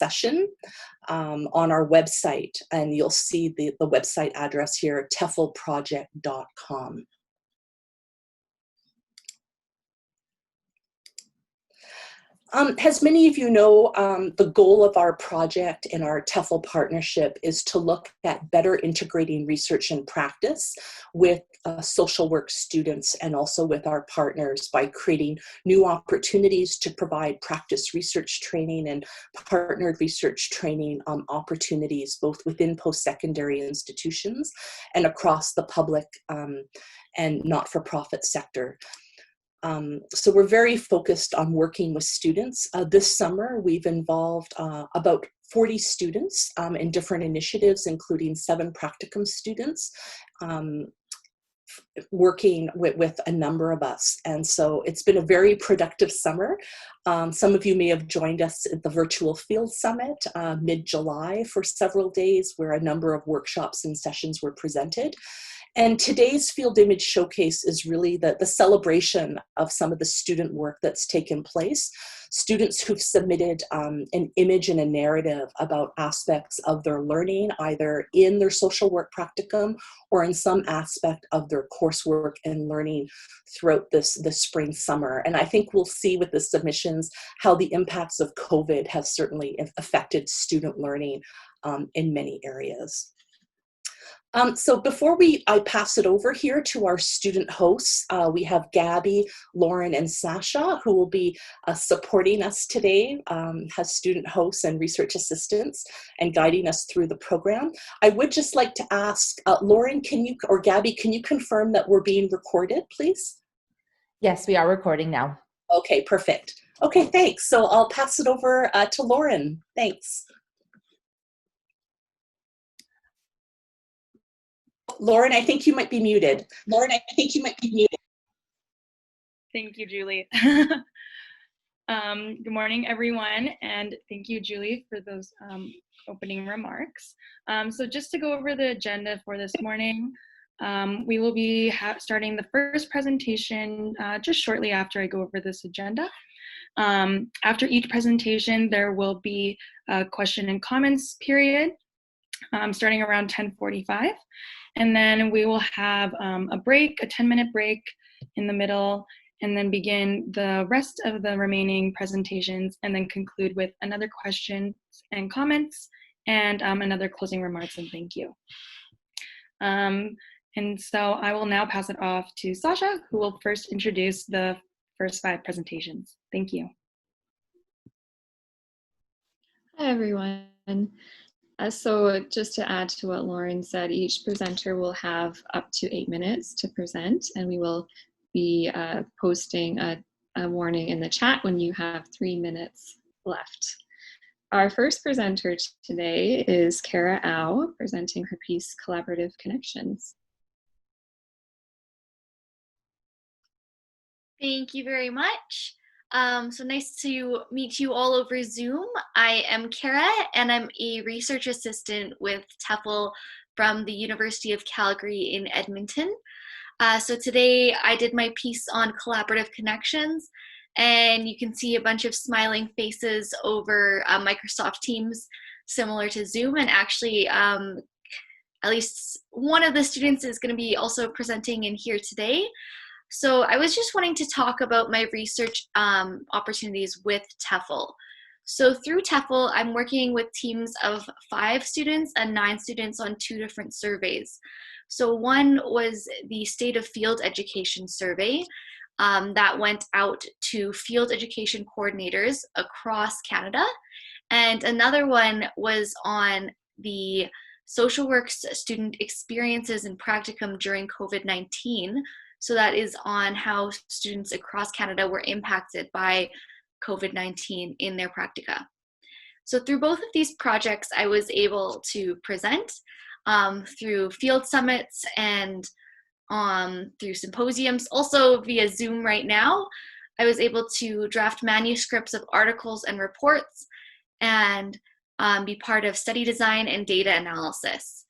session on our website, and you'll see the website address here, TFELproject.com. As many of you know, the goal of our project and our TFEL partnership is to look at better integrating research and practice with social work students and also with our partners by creating new opportunities to provide practice research training and partnered research training opportunities both within post-secondary institutions and across the public and not-for-profit sector. So we're very focused on working with students. This summer, we've involved about 40 students in different initiatives, including 7 practicum students, working with a number of us. And so it's been a very productive summer. Some of you may have joined us at the Virtual Field Summit mid-July for several days, where a number of workshops and sessions were presented. And today's Field Image Showcase is really the celebration of some of the student work that's taken place. Students who've submitted an image and a narrative about aspects of their learning, either in their social work practicum or in some aspect of their coursework and learning throughout this spring, summer. And I think we'll see with the submissions how the impacts of COVID have certainly affected student learning in many areas. So before I pass it over here to our student hosts, we have Gabby, Lauren, and Sasha, who will be supporting us today as student hosts and research assistants and guiding us through the program. I would just like to ask, Lauren, or Gabby, can you confirm that we're being recorded, please? Yes, we are recording now. Okay, perfect. Okay, thanks. So I'll pass it over to Lauren. Thanks. Lauren, I think you might be muted. Lauren, I think you might be muted. Thank you, Julie. Good morning, everyone, and thank you, Julie, for those opening remarks. So just to go over the agenda for this morning, we will be starting the first presentation just shortly after I go over this agenda. After each presentation, there will be a question and comments period starting around 10:45. And then we will have a break, a 10-minute break in the middle, and then begin the rest of the remaining presentations, and then conclude with another questions and comments, and another closing remarks and thank you. And so I will now pass it off to Sasha, who will first introduce the first 5 presentations. Thank you. Hi, everyone. So just to add to what Lauren said, each presenter will have up to 8 minutes to present, and we will be posting a warning in the chat when you have 3 minutes left. Our first presenter today is Kara Au, presenting her piece, Collaborative Connections. Thank you very much. So nice to meet you all over Zoom. I am Kara, and I'm a research assistant with TFEL from the University of Calgary in Edmonton. So today I did my piece on collaborative connections, and you can see a bunch of smiling faces over Microsoft Teams, similar to Zoom, and actually at least one of the students is going to be also presenting in here today. So I was just wanting to talk about my research opportunities with TFEL. So through TFEL, I'm working with teams of 5 students and 9 students on 2 different surveys. So one was the State of Field Education survey that went out to field education coordinators across Canada. And another one was on the social work student experiences and practicum during COVID-19. So that is on how students across Canada were impacted by COVID-19 in their practica. So through both of these projects, I was able to present through field summits and through symposiums. Also via Zoom right now, I was able to draft manuscripts of articles and reports and be part of study design and data analysis.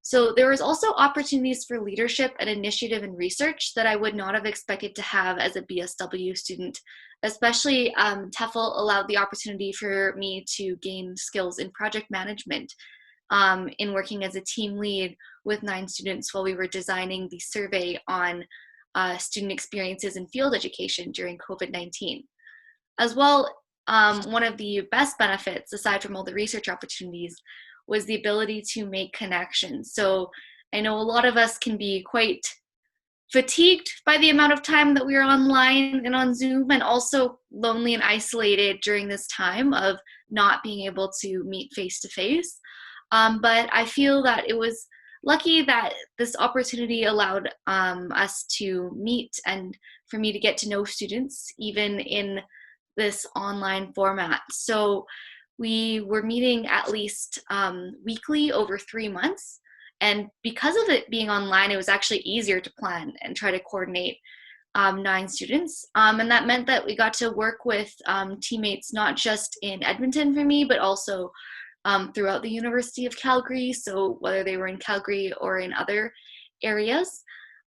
So there was also opportunities for leadership and initiative and research that I would not have expected to have as a BSW student. Especially TFEL allowed the opportunity for me to gain skills in project management, in working as a team lead with 9 students while we were designing the survey on student experiences in field education during COVID-19. As well, one of the best benefits, aside from all the research opportunities, was the ability to make connections. So I know a lot of us can be quite fatigued by the amount of time that we are online and on Zoom, and also lonely and isolated during this time of not being able to meet face to face. But I feel that it was lucky that this opportunity allowed us to meet and for me to get to know students even in this online format. So we were meeting at least weekly over 3 months. And because of it being online, it was actually easier to plan and try to coordinate 9 students. And that meant that we got to work with teammates, not just in Edmonton for me, but also throughout the University of Calgary. So whether they were in Calgary or in other areas.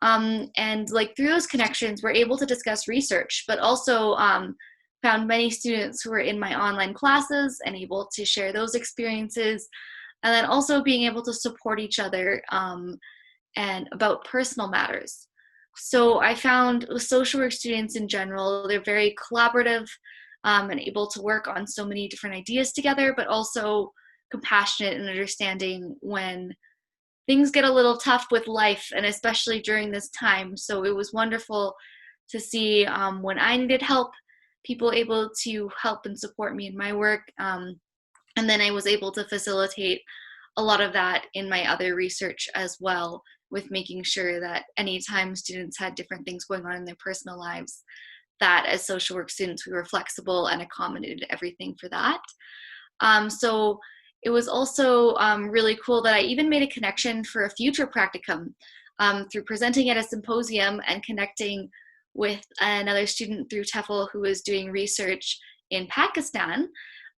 And like through those connections, we're able to discuss research, but also found many students who were in my online classes and able to share those experiences. And then also being able to support each other and about personal matters. So I found with social work students in general, they're very collaborative and able to work on so many different ideas together, but also compassionate and understanding when things get a little tough with life, and especially during this time. So it was wonderful to see when I needed help, people able to help and support me in my work. And then I was able to facilitate a lot of that in my other research as well, with making sure that anytime students had different things going on in their personal lives, that as social work students, we were flexible and accommodated everything for that. So it was also really cool that I even made a connection for a future practicum through presenting at a symposium and connecting with another student through TFEL who was doing research in Pakistan.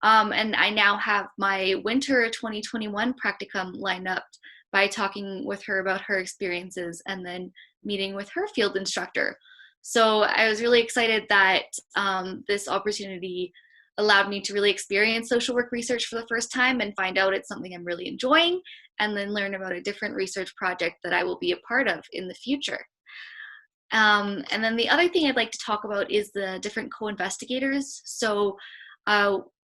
And I now have my winter 2021 practicum lined up by talking with her about her experiences and then meeting with her field instructor. So I was really excited that this opportunity allowed me to really experience social work research for the first time and find out it's something I'm really enjoying, and then learn about a different research project that I will be a part of in the future. And then the other thing I'd like to talk about is the different co-investigators. So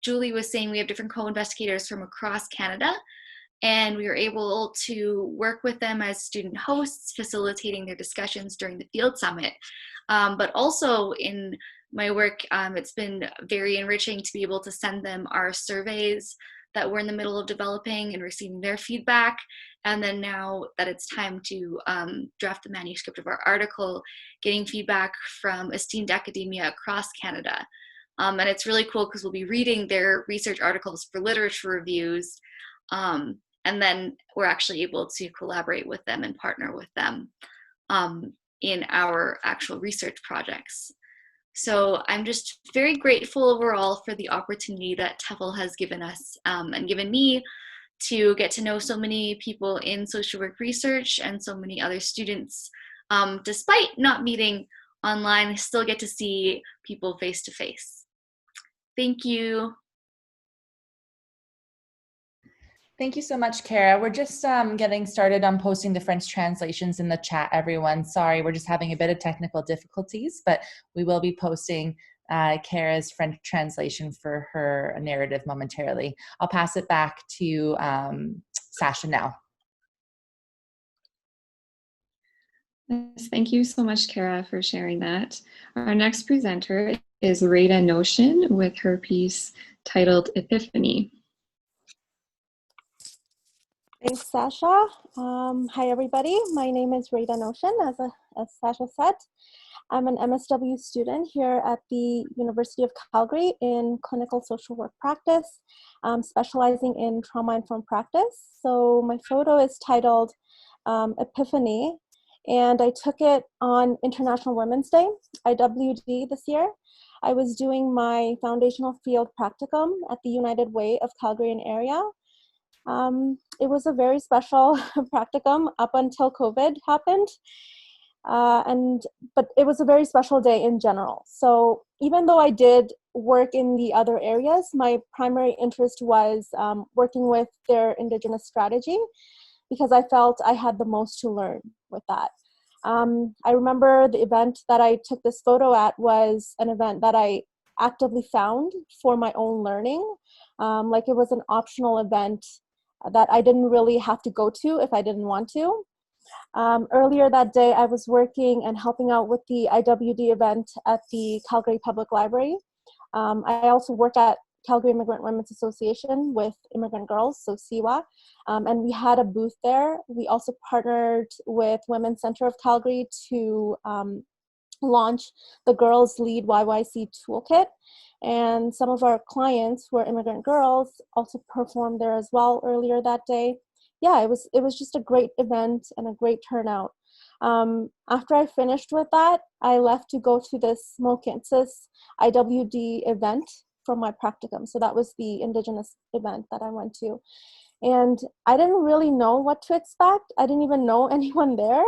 Julie was saying we have different co-investigators from across Canada, and we were able to work with them as student hosts, facilitating their discussions during the field summit. But also in my work, it's been very enriching to be able to send them our surveys that we're in the middle of developing and receiving their feedback. And then now that it's time to draft the manuscript of our article, getting feedback from esteemed academia across Canada. And it's really cool because we'll be reading their research articles for literature reviews. And then we're actually able to collaborate with them and partner with them in our actual research projects. So I'm just very grateful overall for the opportunity that TFEL has given us and given me to get to know so many people in social work research and so many other students. Despite not meeting online, I still get to see people face to face. Thank you. Thank you so much, Kara. We're just getting started on posting the French translations in the chat, everyone. Sorry, we're just having a bit of technical difficulties, but we will be posting Kara's French translation for her narrative momentarily. I'll pass it back to Sasha now. Yes, thank you so much, Kara, for sharing that. Our next presenter is Rada Notion with her piece titled Epiphany. Thanks, Sasha. Hi, everybody. My name is Rada Notion, as Sasha said. I'm an MSW student here at the University of Calgary in clinical social work practice, specializing in trauma-informed practice. So my photo is titled Epiphany, and I took it on International Women's Day, IWD, this year. I was doing my foundational field practicum at the United Way of Calgary and area. It was a very special practicum up until COVID happened. But it was a very special day in general. So even though I did work in the other areas, my primary interest was working with their Indigenous strategy, because I felt I had the most to learn with that. I remember the event that I took this photo at was an event that I actively found for my own learning. Like it was an optional event that I didn't really have to go to if I didn't want to. Earlier that day, I was working and helping out with the IWD event at the Calgary Public Library. I also work at Calgary Immigrant Women's Association with immigrant girls, so CIWA, and we had a booth there. We also partnered with Women's Center of Calgary to launch the Girls Lead YYC Toolkit, and some of our clients who are immigrant girls also performed there as well earlier that day. Yeah, it was just a great event and a great turnout. After I finished with that, I left to go to this Mohkinstsis IWD event from my practicum. So that was the Indigenous event that I went to. And I didn't really know what to expect. I didn't even know anyone there,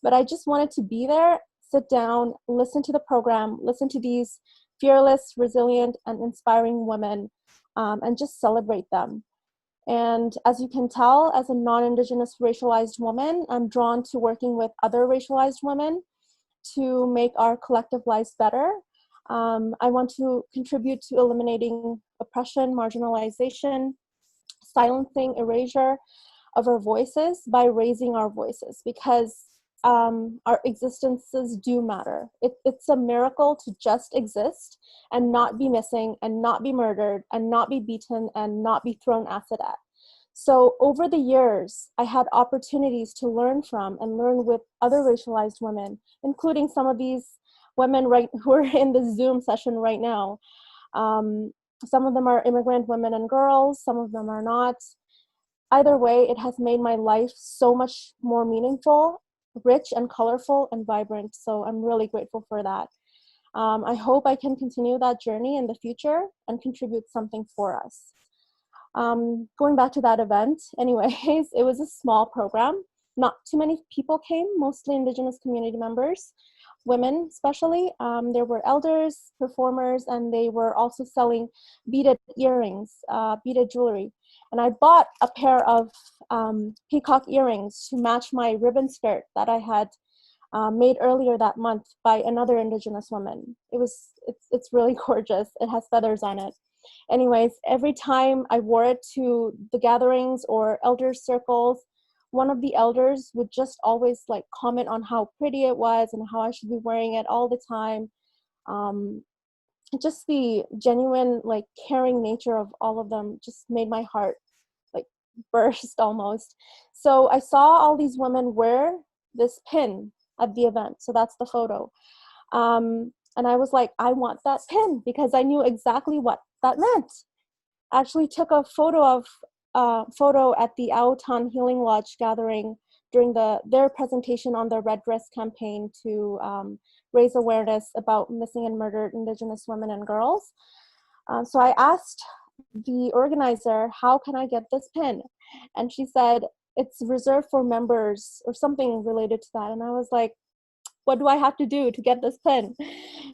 but I just wanted to be there, sit down, listen to the program, listen to these fearless, resilient, and inspiring women, and just celebrate them. And as you can tell, as a non-Indigenous racialized woman, I'm drawn to working with other racialized women to make our collective lives better. I want to contribute to eliminating oppression, marginalization, silencing, erasure of our voices by raising our voices, because our existences do matter. It's a miracle to just exist and not be missing and not be murdered and not be beaten and not be thrown acid at. So over the years, I had opportunities to learn from and learn with other racialized women, including some of these women who are in the Zoom session right now. Some of them are immigrant women and girls, some of them are not. Either way, it has made my life so much more meaningful, rich and colorful and vibrant. So I'm really grateful for that. I hope I can continue that journey in the future and contribute something for us. Going back to that event, anyways, it was a small program. Not too many people came, mostly Indigenous community members, women especially. There were elders, performers, and they were also selling beaded earrings, beaded jewelry. And I bought a pair of peacock earrings to match my ribbon skirt that I had made earlier that month by another Indigenous woman. It's really gorgeous. It has feathers on it. Anyways, every time I wore it to the gatherings or elder circles, one of the elders would just always like comment on how pretty it was and how I should be wearing it all the time. Just the genuine, like, caring nature of all of them just made my heart like burst almost. So I saw all these women wear this pin at the event. So that's the photo. And I was like, I want that pin, because I knew exactly what that meant. I actually took a photo at the Autan Healing Lodge gathering during their presentation on the Red Dress campaign to raise awareness about missing and murdered Indigenous women and girls. So I asked the organizer, how can I get this pin? And she said, it's reserved for members or something related to that. And I was like, what do I have to do to get this pin?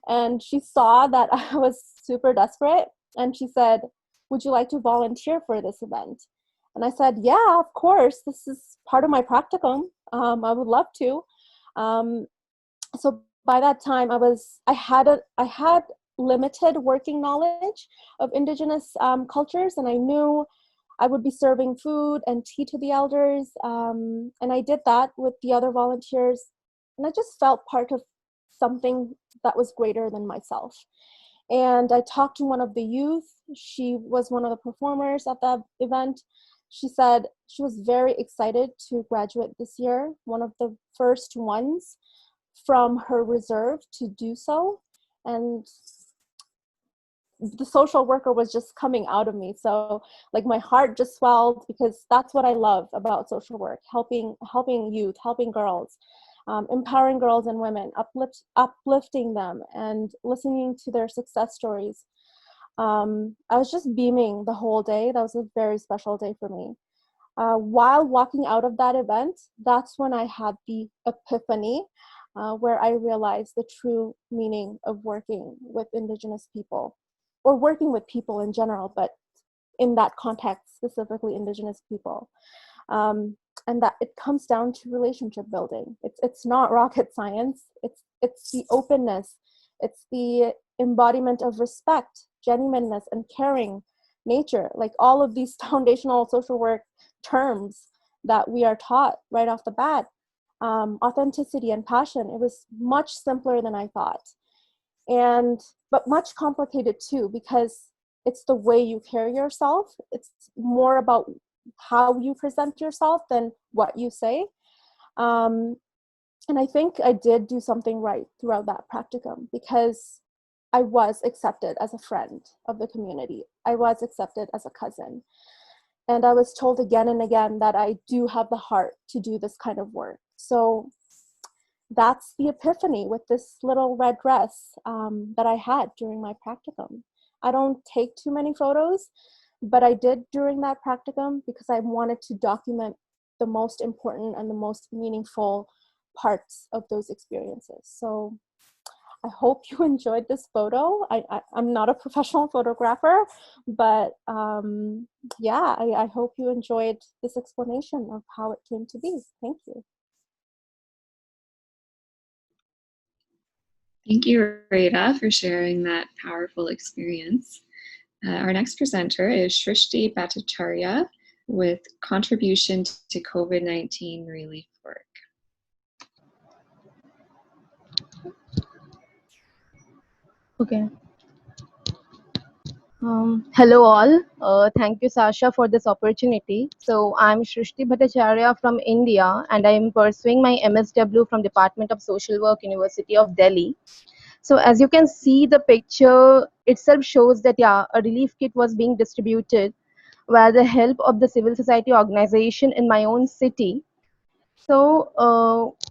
And she saw that I was super desperate, and she said, would you like to volunteer for this event? And I said, yeah, of course. This is part of my practicum. I would love to. So by that time, I had limited working knowledge of Indigenous cultures, and I knew I would be serving food and tea to the elders. And I did that with the other volunteers. And I just felt part of something that was greater than myself. And I talked to one of the youth. She was one of the performers at that event. She said she was very excited to graduate this year, one of the first ones from her reserve to do so. And the social worker was just coming out of me. So like my heart just swelled, because that's what I love about social work, helping youth, helping girls. Empowering girls and women, uplifting them, and listening to their success stories. I was just beaming the whole day. That was a very special day for me. While walking out of that event, that's when I had the epiphany, where I realized the true meaning of working with Indigenous people, or working with people in general, but in that context, specifically Indigenous people. And that it comes down to relationship building. It's not rocket science. It's the openness. It's the embodiment of respect, genuineness, and caring nature. Like all of these foundational social work terms that we are taught right off the bat. Authenticity and passion. It was much simpler than I thought, but much complicated too, because it's the way you carry yourself. It's more about how you present yourself than what you say. And I think I did do something right throughout that practicum, because I was accepted as a friend of the community. I was accepted as a cousin. And I was told again and again that I do have the heart to do this kind of work. So that's the epiphany with this little red dress that I had during my practicum. I don't take too many photos, but I did during that practicum because I wanted to document the most important and the most meaningful parts of those experiences. So I hope you enjoyed this photo. I'm not a professional photographer, but yeah, I hope you enjoyed this explanation of how it came to be. Thank you. Thank you, Rita, for sharing that powerful experience. Our next presenter is Shrishti Bhattacharya with contribution to COVID-19 relief work. Okay. Hello all. Thank you, Sasha, for this opportunity. So I'm Shrishti Bhattacharya from India, and I'm pursuing my MSW from Department of Social Work, University of Delhi. So as you can see, the picture itself shows that, yeah, a relief kit was being distributed with the help of the civil society organization in my own city. So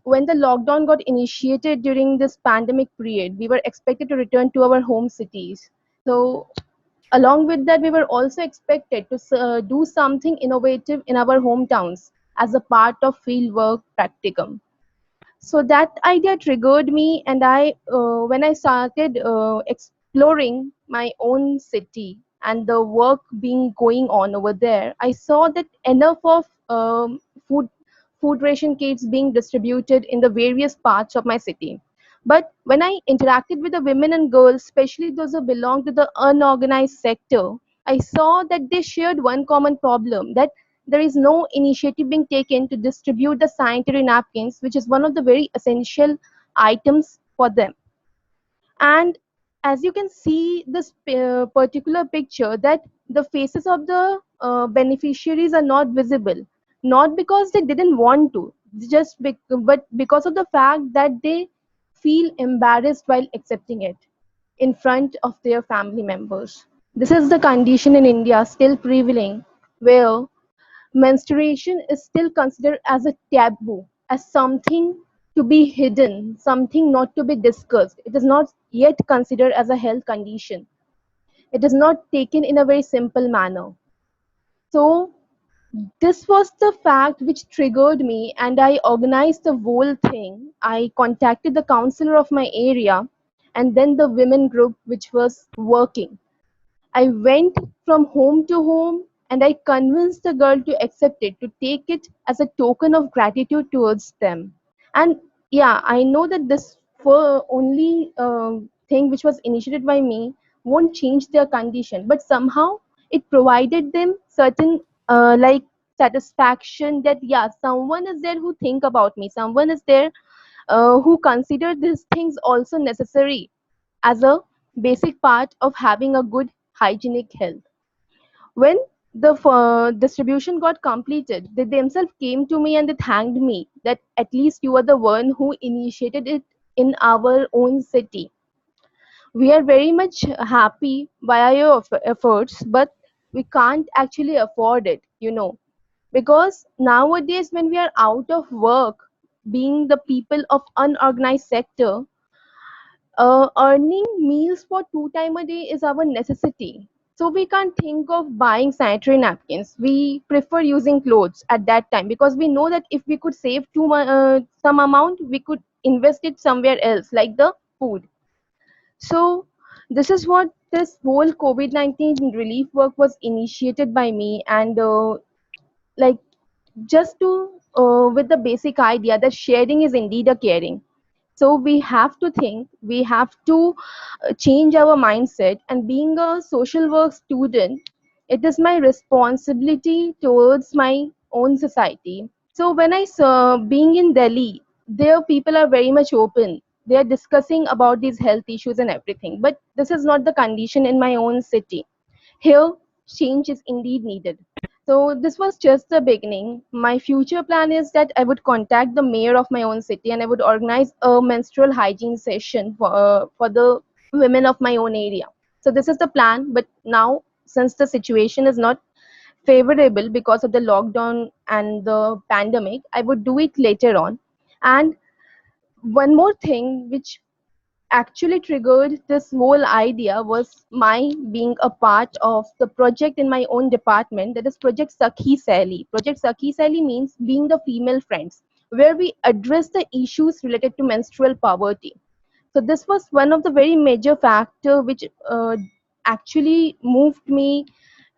when the lockdown got initiated during this pandemic period, we were expected to return to our home cities. So along with that, we were also expected to do something innovative in our hometowns as a part of fieldwork practicum. So that idea triggered me, and when I started exploring my own city and the work being going on over there, I saw that enough of food food ration kits being distributed in the various parts of my city. But when I interacted with the women and girls, especially those who belong to the unorganized sector, I saw that they shared one common problem, that there is no initiative being taken to distribute the sanitary napkins, which is one of the very essential items for them. And as you can see this particular picture, that the faces of the beneficiaries are not visible, not because they didn't want to, but because of the fact that they feel embarrassed while accepting it in front of their family members. This is the condition in India still prevailing, where menstruation is still considered as a taboo, as something to be hidden, something not to be discussed. It is not yet considered as a health condition. It is not taken in a very simple manner. So, this was the fact which triggered me, and I organized the whole thing. I contacted the counselor of my area and then the women group which was working. I went from home to home and I convinced the girl to accept it, to take it as a token of gratitude towards them. And yeah, I know that this for only thing which was initiated by me won't change their condition, but somehow it provided them certain like satisfaction that, yeah, someone is there who think about me, someone is there who consider these things also necessary as a basic part of having a good hygienic health. When the distribution got completed, they themselves came to me and they thanked me that at least you are the one who initiated it in our own city. We are very much happy via your efforts, but we can't actually afford it, because nowadays when we are out of work, being the people of unorganized sector, earning meals for 2 times a day is our necessity. So we can't think of buying sanitary napkins. We prefer using clothes at that time because we know that if we could save some amount, we could invest it somewhere else, like the food. So this is what this whole COVID-19 relief work was initiated by me, and like just to with the basic idea that sharing is indeed a caring. So we have to think, we have to change our mindset. And being a social work student, it is my responsibility towards my own society. So when being in Delhi, there people are very much open. They are discussing about these health issues and everything. But this is not the condition in my own city. Here, change is indeed needed. So this was just the beginning. My future plan is that I would contact the mayor of my own city and I would organize a menstrual hygiene session for the women of my own area. So this is the plan. But now, since the situation is not favorable because of the lockdown and the pandemic, I would do it later on. And one more thing which actually triggered this whole idea was my being a part of the project in my own department, that is Project Sakhi Sally. Project Sakhi Sally means being the female friends, where we address the issues related to menstrual poverty. So this was one of the very major factor which actually moved me,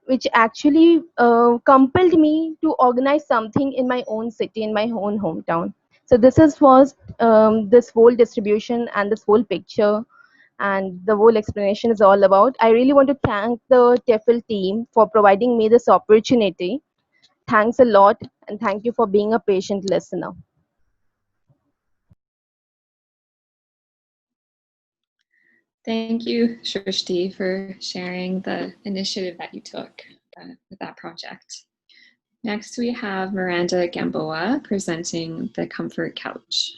which actually compelled me to organize something in my own city, in my own hometown. So this is was this whole distribution and this whole picture and the whole explanation is all about. I really want to thank the TEFL team for providing me this opportunity. Thanks a lot, and thank you for being a patient listener. Thank you, Shrishti, for sharing the initiative that you took with that project. Next, we have Miranda Gamboa presenting the Comfort Couch.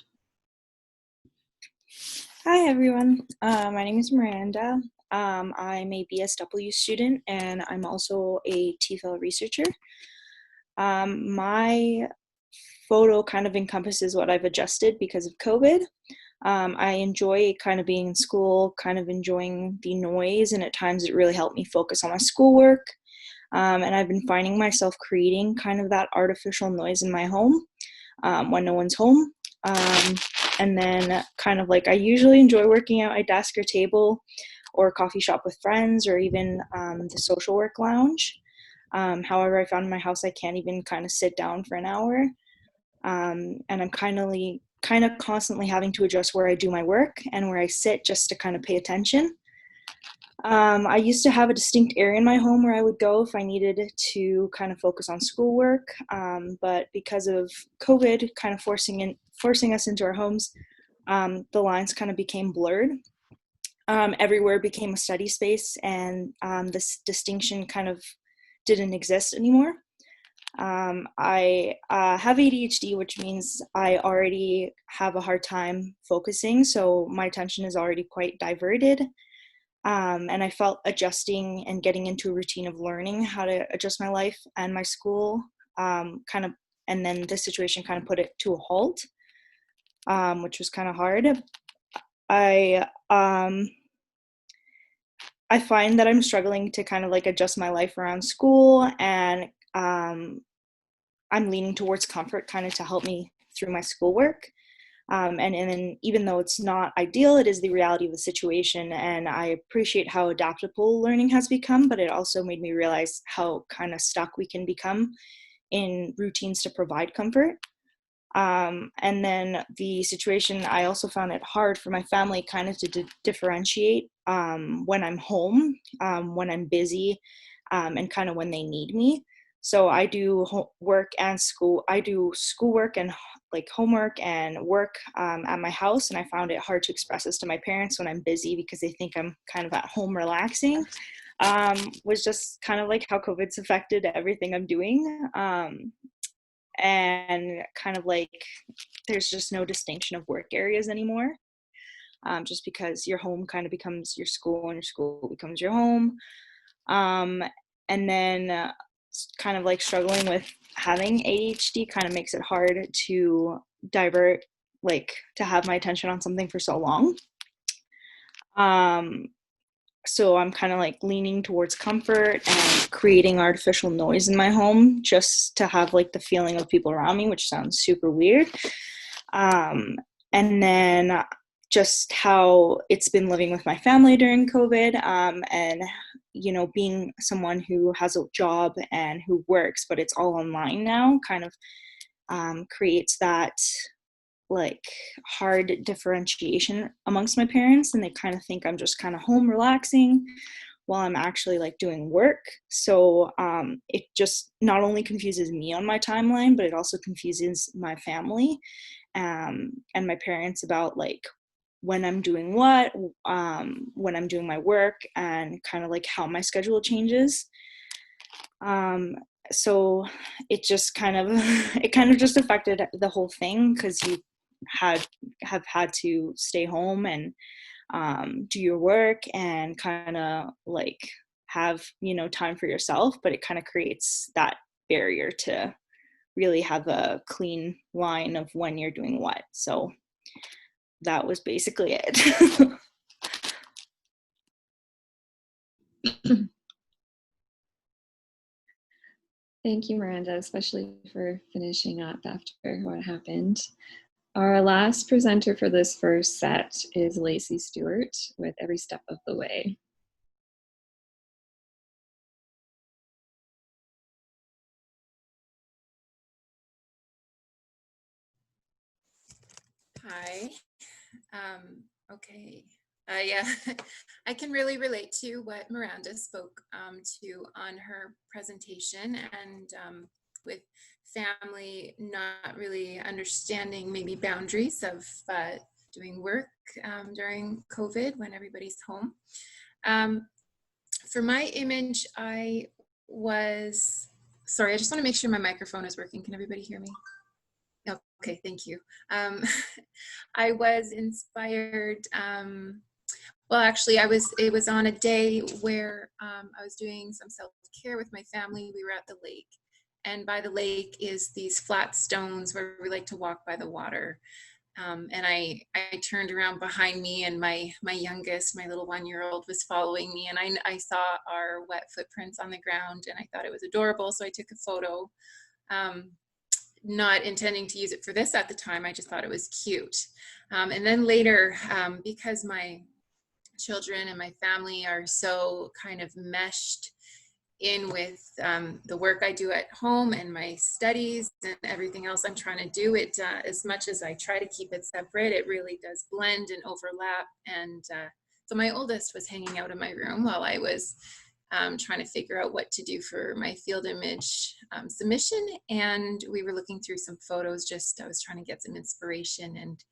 Hi, everyone. My name is Miranda. I'm a BSW student, and I'm also a TFEL researcher. My photo kind of encompasses what I've adjusted because of COVID. I enjoy kind of being in school, kind of enjoying the noise, and at times it really helped me focus on my schoolwork. And I've been finding myself creating kind of that artificial noise in my home when no one's home. And then kind of like I usually enjoy working out at desk or table or a coffee shop with friends or even the social work lounge. However, I found in my house I can't even kind of sit down for an hour. And I'm kind of constantly having to adjust where I do my work and where I sit just to kind of pay attention. I used to have a distinct area in my home where I would go if I needed to kind of focus on schoolwork, but because of COVID kind of forcing us into our homes, the lines kind of became blurred. Everywhere became a study space, and this distinction kind of didn't exist anymore. I have ADHD, which means I already have a hard time focusing, so my attention is already quite diverted. And I felt adjusting and getting into a routine of learning how to adjust my life and my school and then this situation kind of put it to a halt, which was kind of hard. I find that I'm struggling to kind of like adjust my life around school, and I'm leaning towards comfort kind of to help me through my schoolwork. And then even though it's not ideal, it is the reality of the situation. And I appreciate how adaptable learning has become, but it also made me realize how kind of stuck we can become in routines to provide comfort. And then the situation, I also found it hard for my family kind of to differentiate when I'm home, when I'm busy, and kind of when they need me. So I do work and school. I do schoolwork and like homework and work at my house, and I found it hard to express this to my parents when I'm busy because they think I'm kind of at home relaxing. Was just kind of like how COVID's affected everything I'm doing. And kind of like there's just no distinction of work areas anymore, just because your home kind of becomes your school and your school becomes your home. And then kind of like struggling with having ADHD kind of makes it hard to divert, like to have my attention on something for so long. so I'm kind of like leaning towards comfort and creating artificial noise in my home just to have like the feeling of people around me, which sounds super weird. And then just how it's been living with my family during COVID, and you know, being someone who has a job and who works, but it's all online now, kind of creates that like hard differentiation amongst my parents, and they kind of think I'm just kind of home relaxing while I'm actually like doing work. So it just not only confuses me on my timeline, but it also confuses my family and my parents about like when I'm doing what, when I'm doing my work, and kind of like how my schedule changes. So it just kind of it kind of just affected the whole thing, because you have had to stay home and do your work and kind of like have, you know, time for yourself, but it kind of creates that barrier to really have a clean line of when you're doing what. So that was basically it. Thank you, Miranda, especially for finishing up after what happened. Our last presenter for this first set is Lacey Stewart with Every Step of the Way. Hi. Okay. Yeah, I can really relate to what Miranda spoke to on her presentation, and with family not really understanding maybe boundaries of doing work during COVID when everybody's home. For my image, I was, sorry, I just want to make sure my microphone is working. Can everybody hear me? Okay, thank you. I was inspired, well, actually, it was on a day where I was doing some self-care with my family. We were at the lake, and by the lake is these flat stones where we like to walk by the water. And I turned around behind me, and my youngest, my little 1-year-old, was following me, and I saw our wet footprints on the ground, and I thought it was adorable, so I took a photo. Not intending to use it for this at the time, I just thought it was cute. And then later, because my children and my family are so kind of meshed in with the work I do at home and my studies and everything else I'm trying to do, it as much as I try to keep it separate, it really does blend and overlap. And so my oldest was hanging out in my room while I was trying to figure out what to do for my field image submission, and we were looking through some photos. I was trying to get some inspiration, and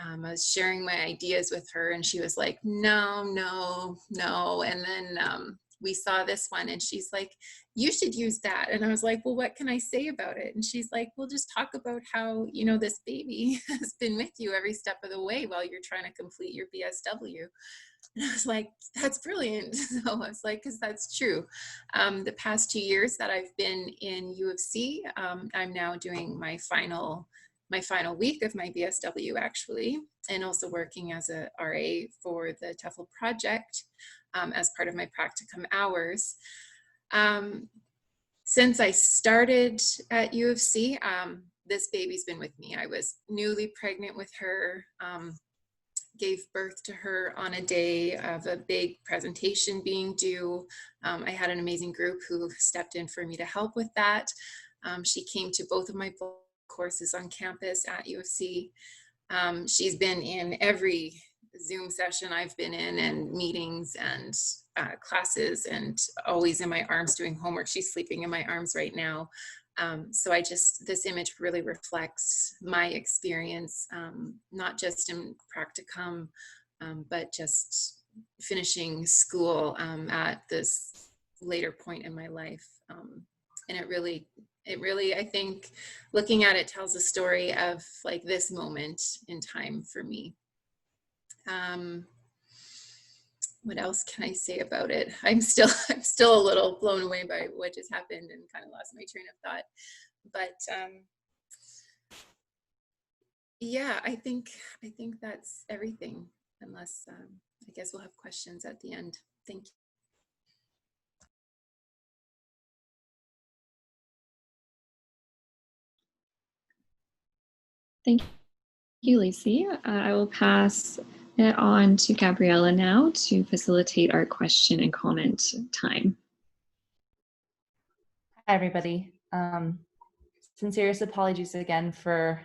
I was sharing my ideas with her, and she was like, no, no, no. And then we saw this one, and she's like, you should use that. And I was like, well, what can I say about it? And she's like, well, just talk about how, you know, this baby has been with you every step of the way while you're trying to complete your BSW. And I was like, that's brilliant. So I was like, because that's true. The past 2 years that I've been in U of C, I'm now doing my final week of my BSW, actually, and also working as a RA for the TFEL Project as part of my practicum hours. Since I started at U of C, this baby's been with me. I was newly pregnant with her, gave birth to her on a day of a big presentation being due. I had an amazing group who stepped in for me to help with that. She came to both of my courses on campus at U of C. She's been in every Zoom session I've been in, and meetings and classes, and always in my arms doing homework. She's sleeping in my arms right now. So this image really reflects my experience, not just in practicum, but just finishing school at this later point in my life. And it really, I think, looking at it tells a story of like this moment in time for me. What else can I say about it? I'm still a little blown away by what just happened and kind of lost my train of thought. But yeah, I think that's everything, unless I guess we'll have questions at the end. Thank you. Thank you, Lacey. I will pass it on to Gabriella now to facilitate our question and comment time. Hi, everybody. Sincerest apologies again for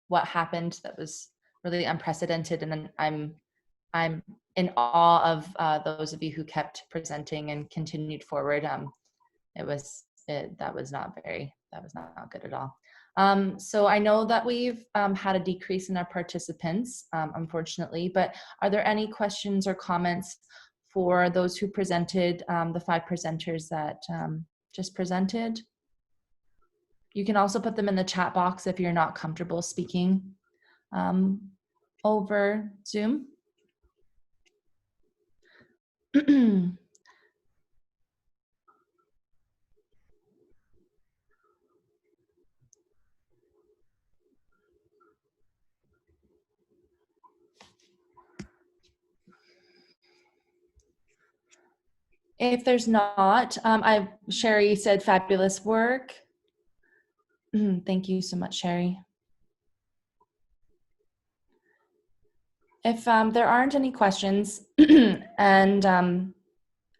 what happened. That was really unprecedented, and I'm in awe of those of you who kept presenting and continued forward. That was not good at all. So I know that we've had a decrease in our participants, unfortunately, but are there any questions or comments for those who presented, the 5 presenters that just presented? You can also put them in the chat box if you're not comfortable speaking over Zoom. If there's not, Sherry said fabulous work. Thank you so much, Sherry. If there aren't any questions and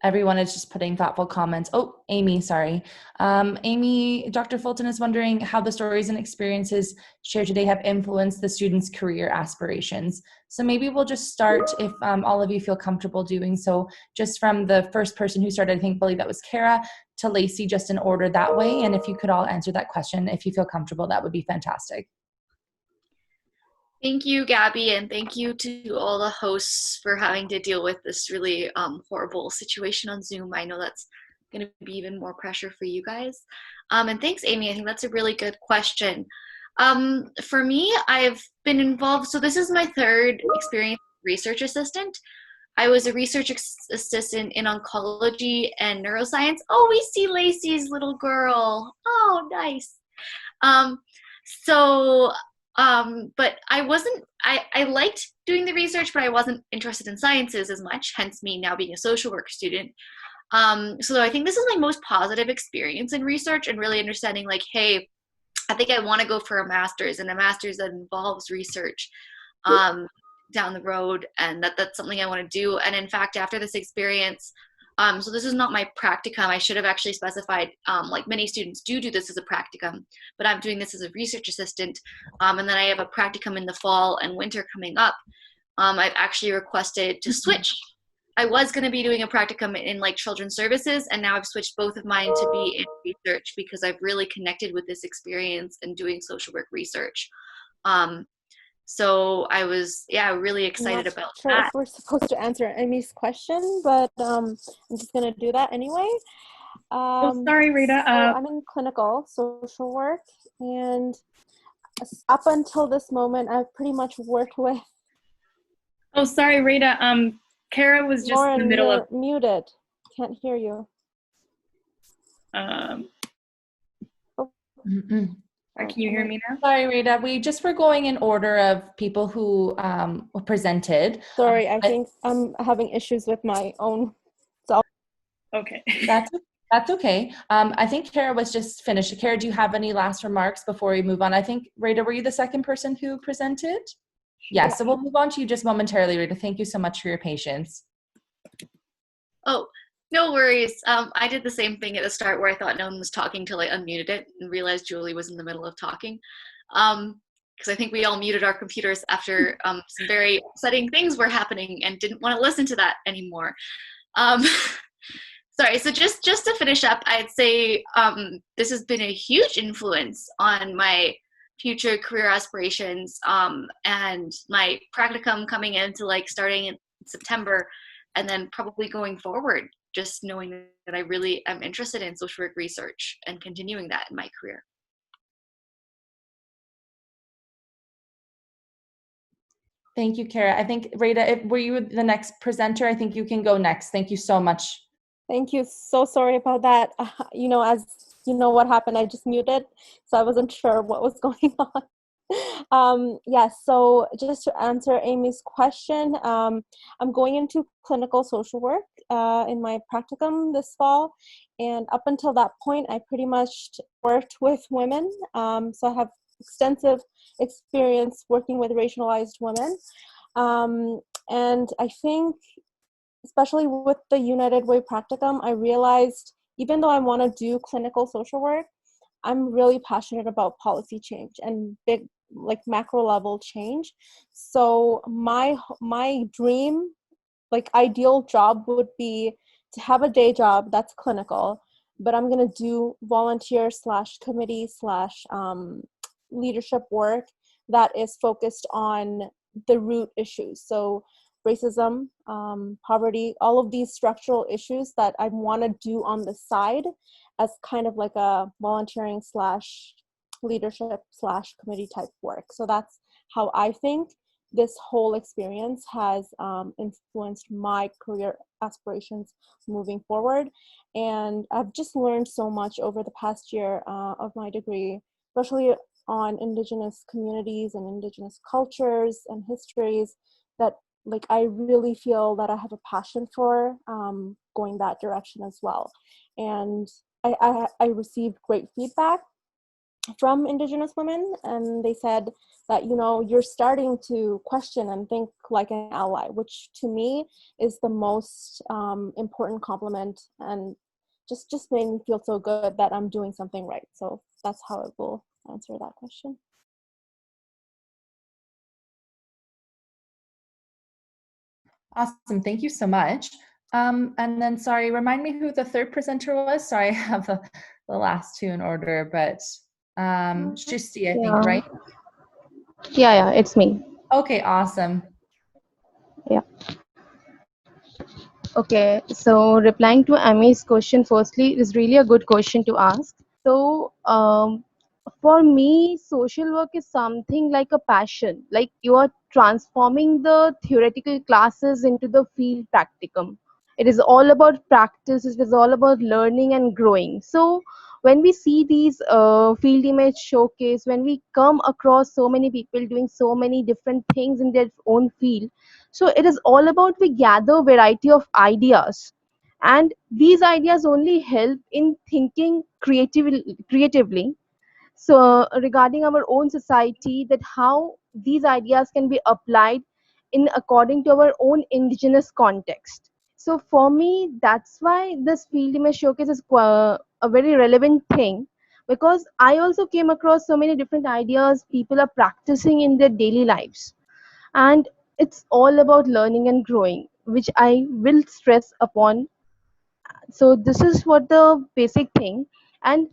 everyone is just putting thoughtful comments. Oh, Amy, sorry. Amy, Dr. Fulton is wondering how the stories and experiences shared today have influenced the students' career aspirations. So maybe we'll just start, if all of you feel comfortable doing so, just from the first person who started, I believe that was Kara, to Lacey, just in order that way. And if you could all answer that question, if you feel comfortable, that would be fantastic. Thank you, Gabby, and thank you to all the hosts for having to deal with this really horrible situation on Zoom. I know that's going to be even more pressure for you guys. And thanks, Amy. I think that's a really good question. For me, I've been involved, so this is my 3rd experience as research assistant. I was a research assistant in oncology and neuroscience. Oh, we see Lacey's little girl. Oh, nice. But I liked doing the research, but I wasn't interested in sciences as much, hence me now being a social work student. So I think this is my most positive experience in research and really understanding like, hey, I think I want to go for a master's, and a master's that involves research down the road, and that's something I want to do. And in fact, after this experience, so this is not my practicum. I should have actually specified, like many students do this as a practicum, but I'm doing this as a research assistant. And then I have a practicum in the fall and winter coming up. I've actually requested to switch. I was going to be doing a practicum in like children's services, and now I've switched both of mine to be in research because I've really connected with this experience and doing social work research. So I was, really excited about sure that. if we're supposed to answer Amy's question, but I'm just going to do that anyway. Sorry, Rita. So I'm in clinical social work, and up until this moment, I've pretty much worked with. Oh, sorry, Rita. Kara was just Lauren, in the middle you're of. muted. Can't hear you. Can you hear me now? Sorry, Rita. We just were going in order of people who presented. Sorry, I think I'm having issues with my own self. Okay. That's okay. I think Kara was just finished. Kara, do you have any last remarks before we move on? I think, Rita, were you the second person who presented? Yeah, so we'll move on to you just momentarily, Rita. Thank you so much for your patience. Oh, no worries. I did the same thing at the start where I thought no one was talking till I unmuted it and realized Julie was in the middle of talking. Because I think we all muted our computers after some very upsetting things were happening and didn't want to listen to that anymore. Sorry, so just to finish up, I'd say this has been a huge influence on my future career aspirations and my practicum coming into like starting in September and then probably going forward, just knowing that I really am interested in social work research and continuing that in my career. Thank you, Kara. I think, Rita, were you the next presenter? I think you can go next. Thank you so much. Thank you. So sorry about that. As you know what happened, I just muted, so I wasn't sure what was going on. So just to answer Amy's question, I'm going into clinical social work in my practicum this fall. And up until that point, I pretty much worked with women. So I have extensive experience working with racialized women. And I think, especially with the United Way practicum, I realized even though I want to do clinical social work, I'm really passionate about policy change and big, like macro level change. So my dream, like ideal job would be to have a day job that's clinical, but I'm going to do volunteer / committee / leadership work that is focused on the root issues. So racism, poverty, all of these structural issues that I want to do on the side as kind of like a volunteering / leadership / committee type work. So that's how I think this whole experience has influenced my career aspirations moving forward. And I've just learned so much over the past year of my degree, especially on Indigenous communities and Indigenous cultures and histories, that like I really feel that I have a passion for going that direction as well. And I received great feedback from Indigenous women, and they said that, you know, you're starting to question and think like an ally, which to me is the most important compliment, and just made me feel so good that I'm doing something right. So that's how I will answer that question. Awesome. Thank you so much. And then, sorry, remind me who the third presenter was. Sorry, I have the last two in order, but Shristi, I think, right? Yeah, it's me. Okay, awesome. Yeah. Okay, so replying to Ami's question, firstly, is really a good question to ask. So, for me, social work is something like a passion. Like you are transforming the theoretical classes into the field practicum. It is all about practice. It is all about learning and growing. So, when we see these field image showcase, when we come across so many people doing so many different things in their own field, so it is all about we gather variety of ideas, and these ideas only help in thinking creatively. So regarding our own society, that how these ideas can be applied in according to our own indigenous context. So for me, that's why this field image showcase is a very relevant thing, because I also came across so many different ideas people are practicing in their daily lives, and it's all about learning and growing, which I will stress upon. So this is what the basic thing. And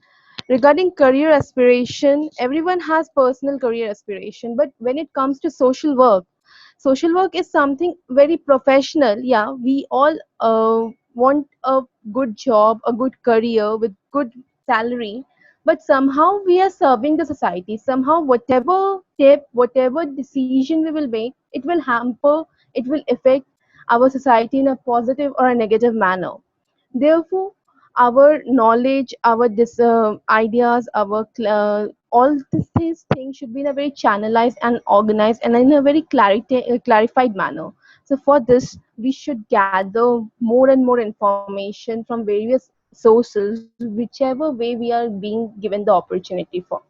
regarding career aspiration, everyone has personal career aspiration, but when it comes to social work is something very professional. Yeah, we all want a good job, a good career with good salary, but somehow we are serving the society. Somehow whatever step, whatever decision we will make, it will hamper, it will affect our society in a positive or a negative manner. Therefore, our knowledge, our ideas, our all these things should be in a very channelized and organized and in a very clarified manner. So for this, we should gather more and more information from various sources, whichever way we are being given the opportunity for.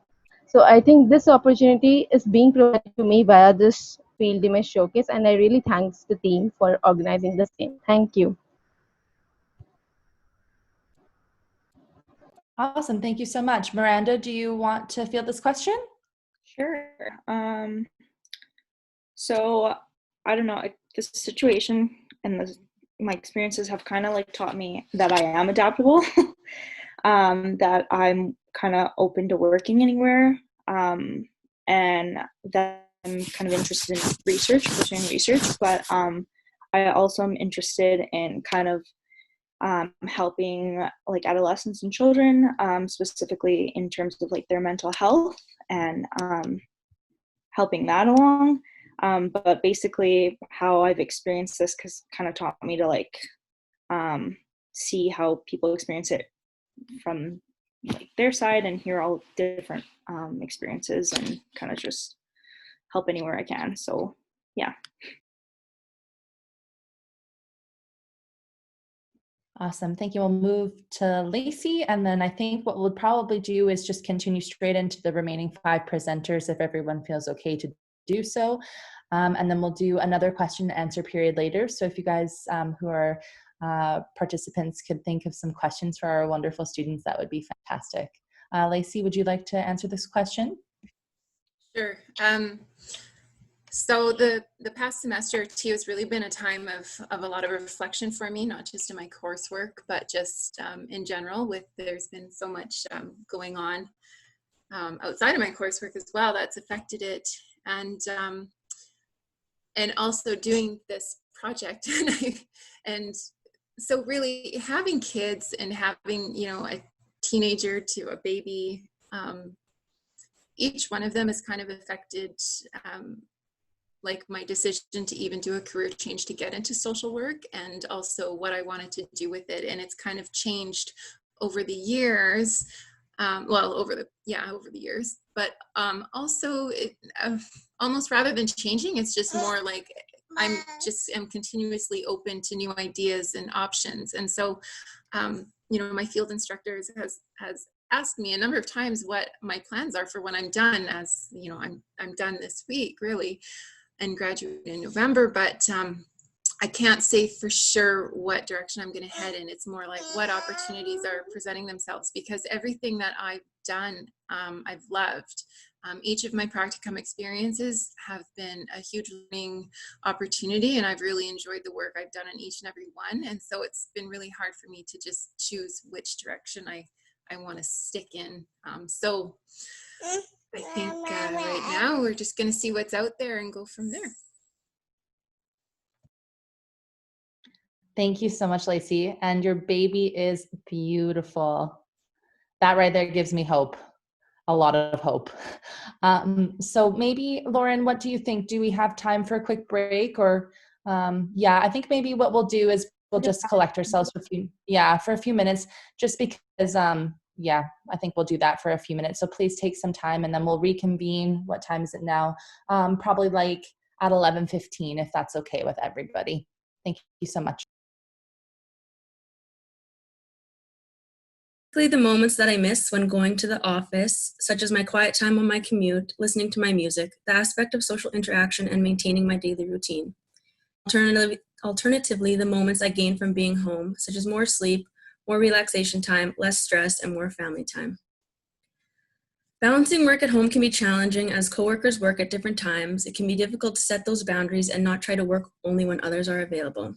So I think this opportunity is being provided to me via this field image showcase, and I really thanks the team for organizing the same. Thank you. Awesome. Thank you so much. Miranda, do you want to field this question? Sure. So I don't know, this situation and my experiences have kind of like taught me that I am adaptable, that I'm kind of open to working anywhere, and that I'm kind of interested in research, pursuing research, but I also am interested in kind of helping like adolescents and children, specifically in terms of like their mental health and helping that along. But basically how I've experienced this kind of taught me to like see how people experience it from like their side and hear all different experiences and kind of just help anywhere I can. So yeah. Awesome. Thank you. We'll move to Lacey. And then I think what we'll probably do is just continue straight into the remaining 5 presenters if everyone feels okay to do so. And then we'll do another question and answer period later. So if you guys who are participants could think of some questions for our wonderful students, that would be fantastic. Lacey, would you like to answer this question? Sure. So the past semester too has really been a time of a lot of reflection for me, not just in my coursework, but just in general. There's been so much going on outside of my coursework as well that's affected it, and also doing this project, and so really having kids and having a teenager to a baby, each one of them has kind of affected like my decision to even do a career change to get into social work, and also what I wanted to do with it. And it's kind of changed over the years, over the years, but also almost rather than changing, it's just more like I'm continuously open to new ideas and options. And so, my field instructors has asked me a number of times what my plans are for when I'm done, as I'm done this week really, and graduate in November, but I can't say for sure what direction I'm going to head in. It's more like what opportunities are presenting themselves, because everything that I've done, I've loved. Each of my practicum experiences have been a huge learning opportunity, and I've really enjoyed the work I've done in each and every one. And so it's been really hard for me to just choose which direction I want to stick in. So I think right now we're just going to see what's out there and go from there. Thank you so much, Lacey. And your baby is beautiful. That right there gives me hope, a lot of hope. So maybe, Lauren, what do you think? Do we have time for a quick break? Or I think maybe what we'll do is we'll just collect ourselves for a few minutes, just because I think we'll do that for a few minutes. So please take some time, and then we'll reconvene. What time is it now? Probably like at 11:15, if that's okay with everybody. Thank you so much. The moments that I miss when going to the office, such as my quiet time on my commute, listening to my music, the aspect of social interaction, and maintaining my daily routine. Alternatively, the moments I gain from being home, such as more sleep, more relaxation time, less stress, and more family time. Balancing work at home can be challenging as coworkers work at different times. It can be difficult to set those boundaries and not try to work only when others are available.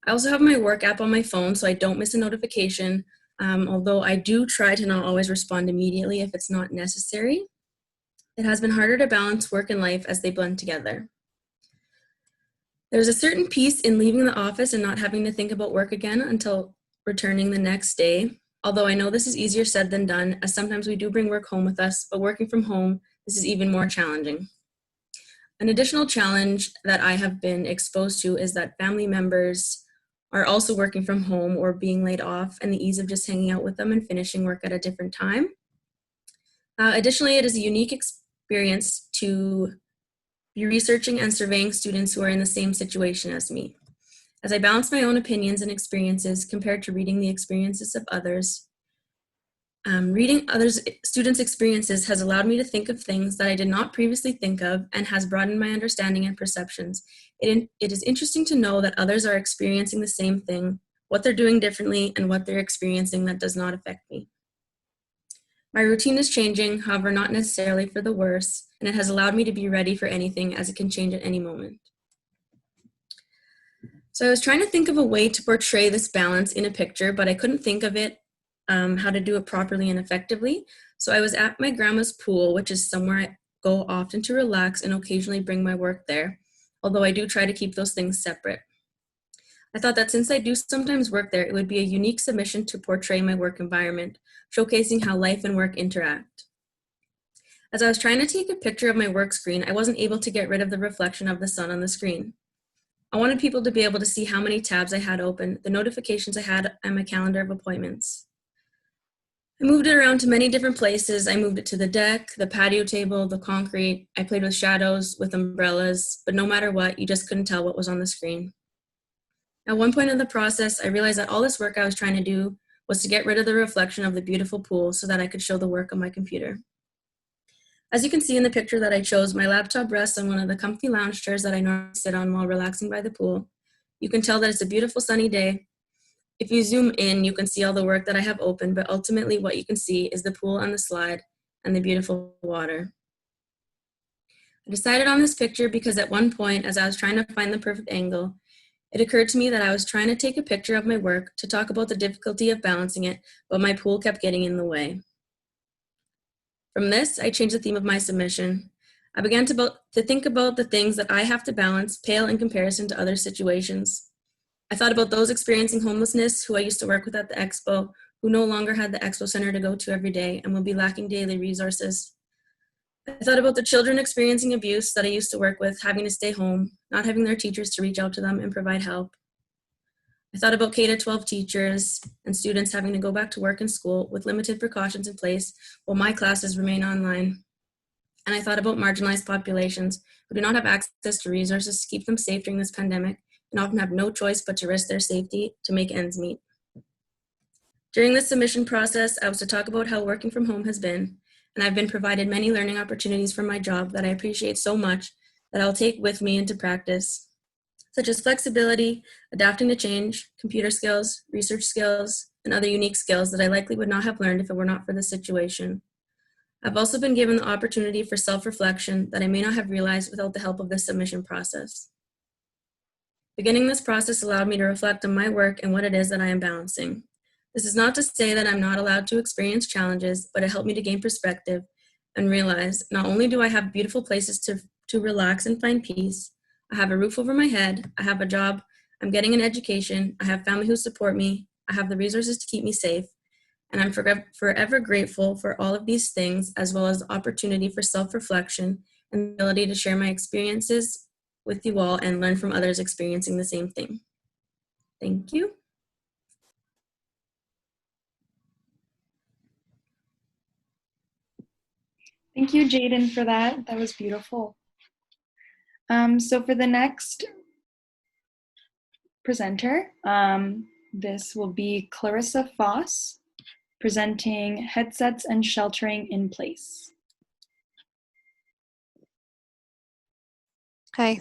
I also have my work app on my phone so I don't miss a notification, although I do try to not always respond immediately if it's not necessary. It has been harder to balance work and life as they blend together. There's a certain peace in leaving the office and not having to think about work again until returning the next day. Although I know this is easier said than done, as sometimes we do bring work home with us, but working from home, this is even more challenging. An additional challenge that I have been exposed to is that family members are also working from home or being laid off, and the ease of just hanging out with them and finishing work at a different time. Additionally, it is a unique experience to be researching and surveying students who are in the same situation as me. As I balance my own opinions and experiences compared to reading the experiences of others, reading others' students' experiences has allowed me to think of things that I did not previously think of and has broadened my understanding and perceptions. It is interesting to know that others are experiencing the same thing, what they're doing differently, and what they're experiencing that does not affect me. My routine is changing, however, not necessarily for the worse, and it has allowed me to be ready for anything as it can change at any moment. So I was trying to think of a way to portray this balance in a picture, but I couldn't think of it, how to do it properly and effectively. So I was at my grandma's pool, which is somewhere I go often to relax and occasionally bring my work there, although I do try to keep those things separate. I thought that since I do sometimes work there, it would be a unique submission to portray my work environment, showcasing how life and work interact. As I was trying to take a picture of my work screen, I wasn't able to get rid of the reflection of the sun on the screen. I wanted people to be able to see how many tabs I had open, the notifications I had, and my calendar of appointments. I moved it around to many different places. I moved it to the deck, the patio table, the concrete. I played with shadows, with umbrellas, but no matter what, you just couldn't tell what was on the screen. At one point in the process, I realized that all this work I was trying to do was to get rid of the reflection of the beautiful pool so that I could show the work on my computer. As you can see in the picture that I chose, my laptop rests on one of the comfy lounge chairs that I normally sit on while relaxing by the pool. You can tell that it's a beautiful sunny day. If you zoom in, you can see all the work that I have open, but ultimately what you can see is the pool on the slide and the beautiful water. I decided on this picture because at one point, as I was trying to find the perfect angle, it occurred to me that I was trying to take a picture of my work to talk about the difficulty of balancing it, but my pool kept getting in the way. From this, I changed the theme of my submission. I began to think about the things that I have to balance pale in comparison to other situations. I thought about those experiencing homelessness who I used to work with at the expo, who no longer had the expo center to go to every day and will be lacking daily resources. I thought about the children experiencing abuse that I used to work with, having to stay home, not having their teachers to reach out to them and provide help. I thought about K-12 teachers and students having to go back to work and school with limited precautions in place while my classes remain online. And I thought about marginalized populations who do not have access to resources to keep them safe during this pandemic and often have no choice but to risk their safety to make ends meet. During this submission process, I was to talk about how working from home has been, and I've been provided many learning opportunities for my job that I appreciate so much that I'll take with me into practice, such as flexibility, adapting to change, computer skills, research skills, and other unique skills that I likely would not have learned if it were not for this situation. I've also been given the opportunity for self-reflection that I may not have realized without the help of this submission process. Beginning this process allowed me to reflect on my work and what it is that I am balancing. This is not to say that I'm not allowed to experience challenges, but it helped me to gain perspective and realize not only do I have beautiful places to relax and find peace, I have a roof over my head, I have a job, I'm getting an education, I have family who support me, I have the resources to keep me safe, and I'm forever grateful for all of these things, as well as the opportunity for self-reflection and the ability to share my experiences with you all and learn from others experiencing the same thing. Thank you. Thank you, Jaden, for that. That was beautiful. So for the next presenter, this will be Clarissa Foss, presenting Headsets and Sheltering in Place. Hi.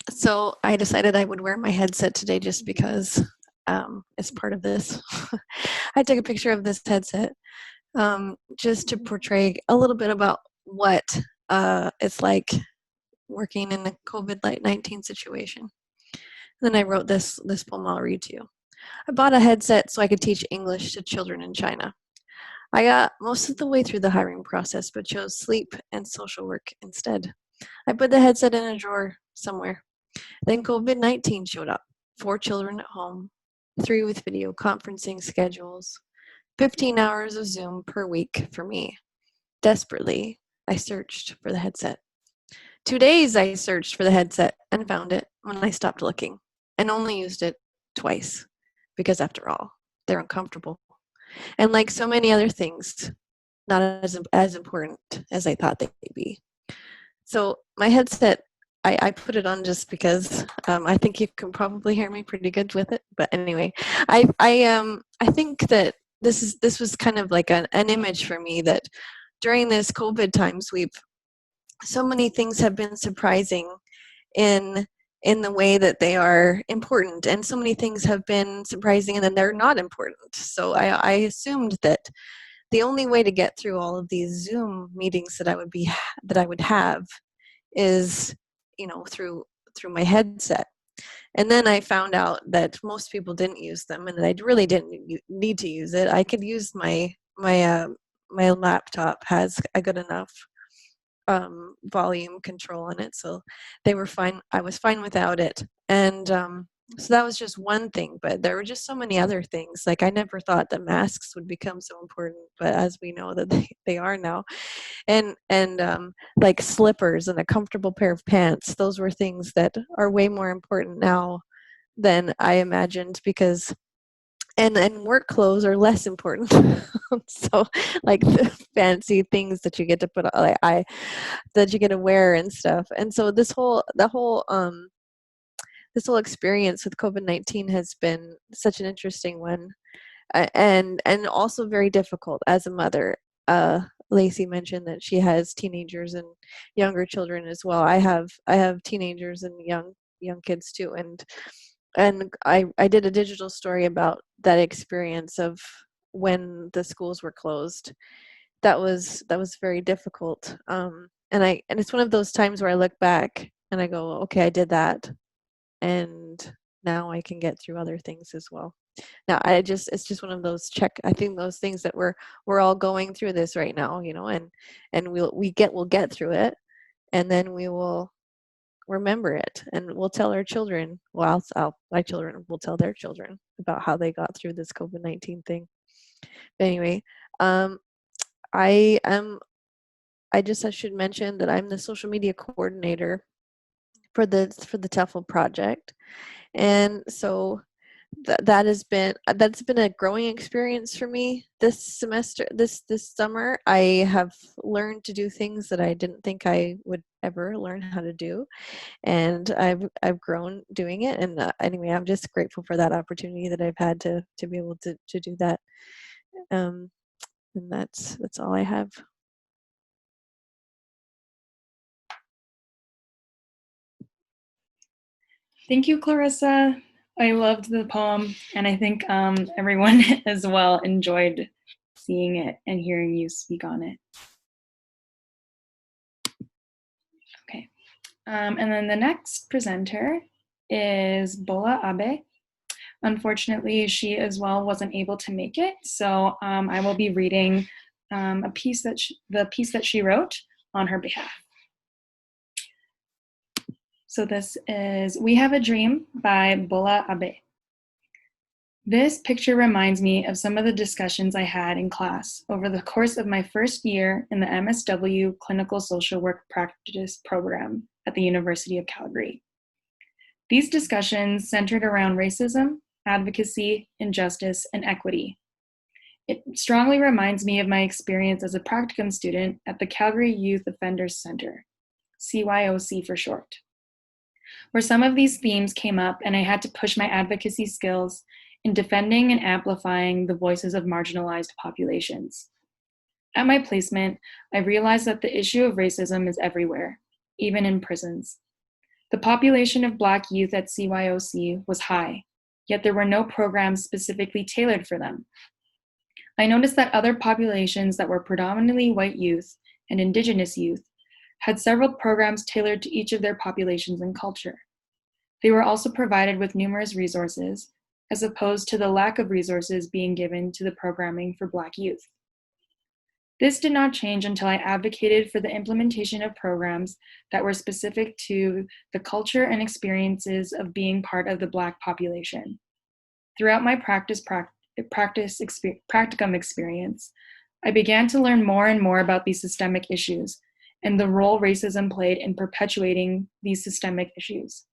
So I decided I would wear my headset today just because it's part of this. I took a picture of this headset just to portray a little bit about what it's like working in a COVID-19 situation. And then I wrote this poem I'll read to you. I bought a headset so I could teach English to children in China. I got most of the way through the hiring process, but chose sleep and social work instead. I put the headset in a drawer somewhere. Then COVID-19 showed up. 4 children at home, 3 with video conferencing schedules, 15 hours of Zoom per week for me. Desperately, I searched for the headset. 2 days I searched for the headset and found it when I stopped looking and only used it twice because after all, they're uncomfortable. And like so many other things, not as important as I thought they'd be. So my headset, I put it on just because I think you can probably hear me pretty good with it. But anyway, I think that this was kind of like an image for me that during this COVID time sweep, so many things have been surprising in the way that they are important, and so many things have been surprising and then they're not important. So I assumed that the only way to get through all of these Zoom meetings that I would have is, through my headset. And then I found out that most people didn't use them, and that I really didn't need to use it. I could use my laptop has a good enough volume control on it, so they were fine. I was fine without it, and so that was just one thing. But there were just so many other things. Like I never thought that masks would become so important, but as we know that they are now, and like slippers and a comfortable pair of pants. Those were things that are way more important now than I imagined, because and work clothes are less important. So like the fancy things that you get to put on, that you get to wear and stuff. And so the whole this whole experience with COVID-19 has been such an interesting one, and also very difficult as a mother. Lacey mentioned that she has teenagers and younger children as well. I have teenagers and young kids too, and I did a digital story about that experience of when the schools were closed. That was very difficult. And it's one of those times where I look back and I go, okay, I did that, and now I can get through other things as well. Now it's just one of those I think those things that we're all going through this right now, and we'll get through it, and then we will remember it, and we'll tell our children. Well, my children will tell their children about how they got through this COVID-19 thing. But anyway, I should mention that I'm the social media coordinator for the TFEL project, and so that's been a growing experience for me this semester. This summer, I have learned to do things that I didn't think I would ever learn how to do, and I've grown doing it. And anyway, I'm just grateful for that opportunity that I've had to be able to do that. And that's all I have. Thank you, Clarissa. I loved the poem, and I think everyone as well enjoyed seeing it and hearing you speak on it. Okay, and then the next presenter is Bola Abe. Unfortunately, she as well wasn't able to make it, so I will be reading the piece that she wrote on her behalf. So this is We Have a Dream by Bola Abe. This picture reminds me of some of the discussions I had in class over the course of my first year in the MSW Clinical Social Work Practice program at the University of Calgary. These discussions centered around racism, advocacy, injustice, and equity. It strongly reminds me of my experience as a practicum student at the Calgary Youth Offenders Center, CYOC for short, where some of these themes came up and I had to push my advocacy skills in defending and amplifying the voices of marginalized populations. At my placement, I realized that the issue of racism is everywhere, even in prisons. The population of Black youth at CYOC was high, yet there were no programs specifically tailored for them. I noticed that other populations that were predominantly white youth and Indigenous youth had several programs tailored to each of their populations and culture. They were also provided with numerous resources, as opposed to the lack of resources being given to the programming for Black youth. This did not change until I advocated for the implementation of programs that were specific to the culture and experiences of being part of the Black population. Throughout my practicum experience, I began to learn more and more about these systemic issues and the role racism played in perpetuating these systemic issues.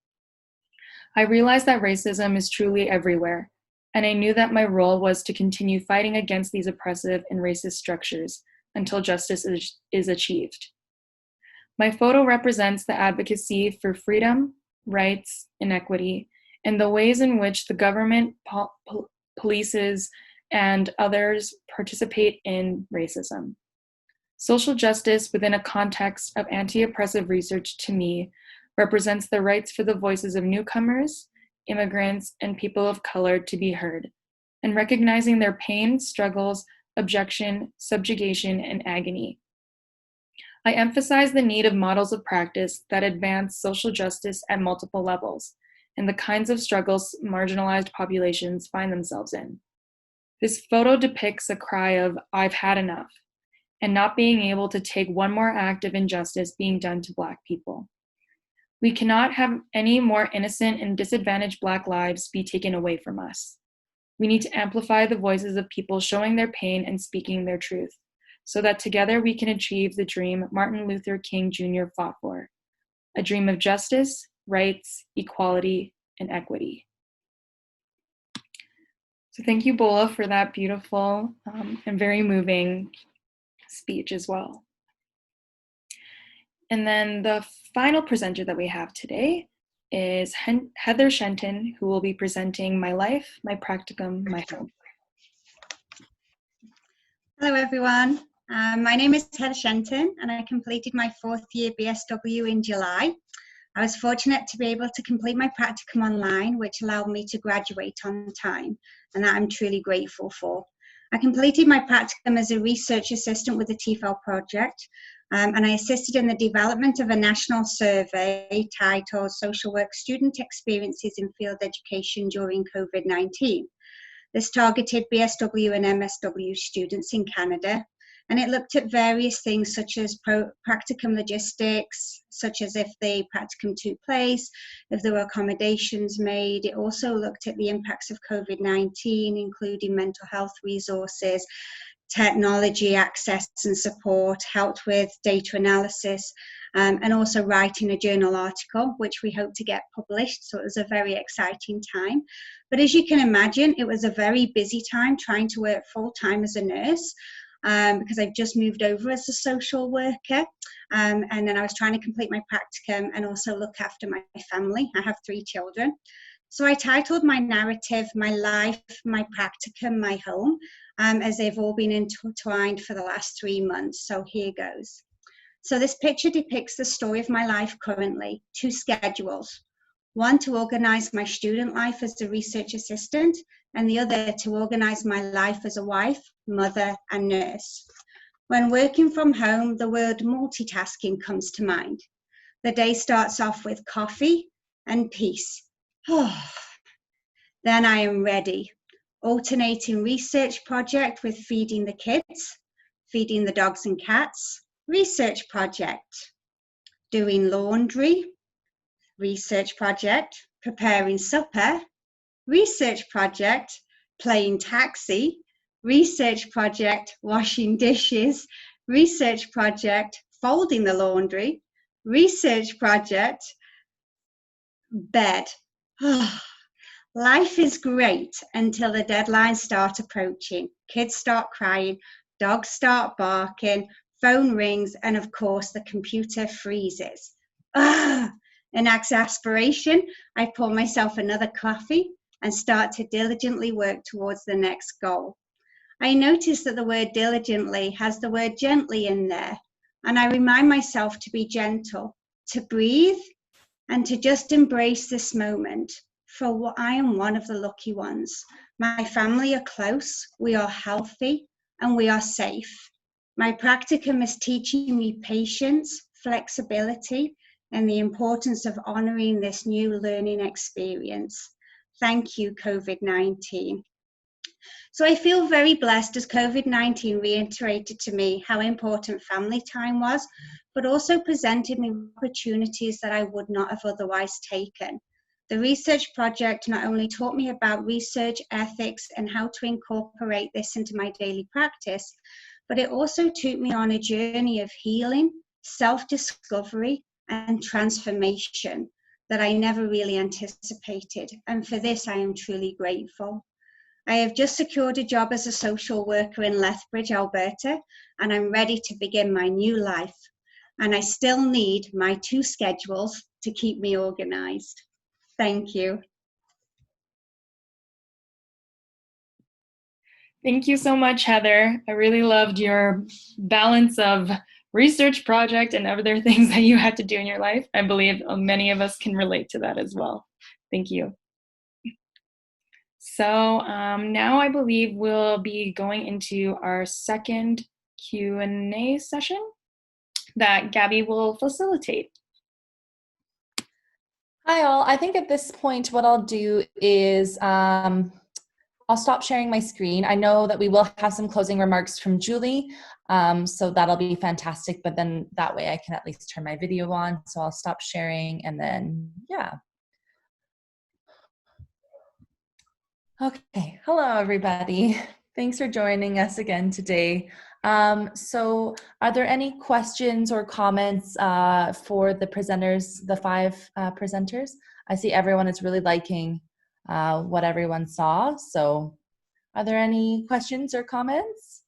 I realized that racism is truly everywhere, and I knew that my role was to continue fighting against these oppressive and racist structures until justice is achieved. My photo represents the advocacy for freedom, rights, and equity, and the ways in which the government, polices, and others participate in racism. Social justice within a context of anti-oppressive research, to me, represents the rights for the voices of newcomers, immigrants, and people of color to be heard, and recognizing their pain, struggles, objection, subjugation, and agony. I emphasize the need of models of practice that advance social justice at multiple levels, and the kinds of struggles marginalized populations find themselves in. This photo depicts a cry of, "I've had enough," and not being able to take one more act of injustice being done to Black people. We cannot have any more innocent and disadvantaged Black lives be taken away from us. We need to amplify the voices of people showing their pain and speaking their truth, so that together we can achieve the dream Martin Luther King Jr. fought for, a dream of justice, rights, equality, and equity. So thank you, Bola, for that beautiful and very moving speech as well. And then the final presenter that we have today is Heather Shenton, who will be presenting My Life, My Practicum, My Home. Hello everyone, my name is Heather Shenton and I completed my 4th year BSW in July. I was fortunate to be able to complete my practicum online, which allowed me to graduate on time, and that I'm truly grateful for. I completed my practicum as a research assistant with the TFEL Project, and I assisted in the development of a national survey titled Social Work Student Experiences in Field Education During COVID-19. This targeted BSW and MSW students in Canada, and it looked at various things such as practicum logistics, such as if the practicum took place, if there were accommodations made. It also looked at the impacts of COVID-19, including mental health resources, technology access and support, helped with data analysis, and also writing a journal article, which we hope to get published. So it was a very exciting time. But as you can imagine, it was a very busy time trying to work full-time as a nurse, because I've just moved over as a social worker. And then I was trying to complete my practicum and also look after my family. I have 3 children. So I titled my narrative, My Life, My Practicum, My Home, as they've all been intertwined for the last 3 months. So here goes. So this picture depicts the story of my life currently, 2 schedules. One to organize my student life as a research assistant, and the other to organize my life as a wife, mother, and nurse. When working from home, the word multitasking comes to mind. The day starts off with coffee and peace. Then I am ready. Alternating research project with feeding the kids, feeding the dogs and cats, research project, doing laundry, research project, preparing supper, research project, playing taxi, research project, washing dishes, research project, folding the laundry, research project, bed. Life is great until the deadlines start approaching. Kids start crying, dogs start barking, phone rings, and of course the computer freezes. In exasperation, I pour myself another coffee and start to diligently work towards the next goal. I notice that the word diligently has the word gently in there, and I remind myself to be gentle, to breathe, and to just embrace this moment. For I am one of the lucky ones. My family are close, we are healthy, and we are safe. My practicum is teaching me patience, flexibility, and the importance of honoring this new learning experience. Thank you, COVID-19. So I feel very blessed as COVID-19 reiterated to me how important family time was, but also presented me opportunities that I would not have otherwise taken. The research project not only taught me about research ethics and how to incorporate this into my daily practice, but it also took me on a journey of healing, self-discovery, and transformation that I never really anticipated. And for this, I am truly grateful. I have just secured a job as a social worker in Lethbridge, Alberta, and I'm ready to begin my new life. And I still need my 2 schedules to keep me organized. Thank you. Thank you so much, Heather. I really loved your balance of research project and other things that you had to do in your life. I believe many of us can relate to that as well. Thank you. So now I believe we'll be going into our second Q&A session that Gabby will facilitate. Hi all. I think at this point what I'll do is I'll stop sharing my screen. I know that we will have some closing remarks from Julie, so that'll be fantastic, but then that way I can at least turn my video on. So I'll stop sharing and then, yeah. Okay, hello everybody. Thanks for joining us again today. So are there any questions or comments for the presenters, the 5 presenters? I see everyone is really liking what everyone saw. So are there any questions or comments?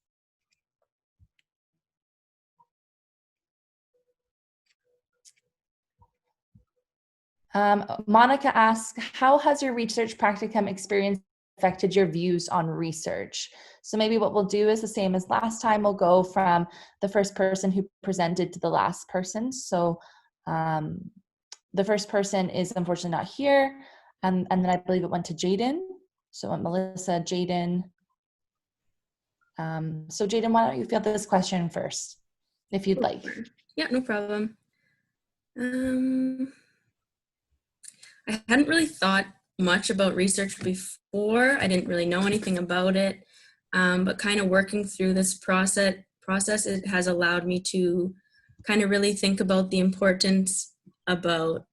Monica asks, how has your research practicum experience affected your views on research? So maybe what we'll do is the same as last time. We'll go from the first person who presented to the last person. So the first person is unfortunately not here. And then I believe it went to Jaden. So Melissa, Jaden. So Jaden, why don't you field this question first, if you'd like. Yeah, no problem. I hadn't really thought much about research before. I didn't really know anything about it, but kind of working through this process, it has allowed me to kind of really think about the importance about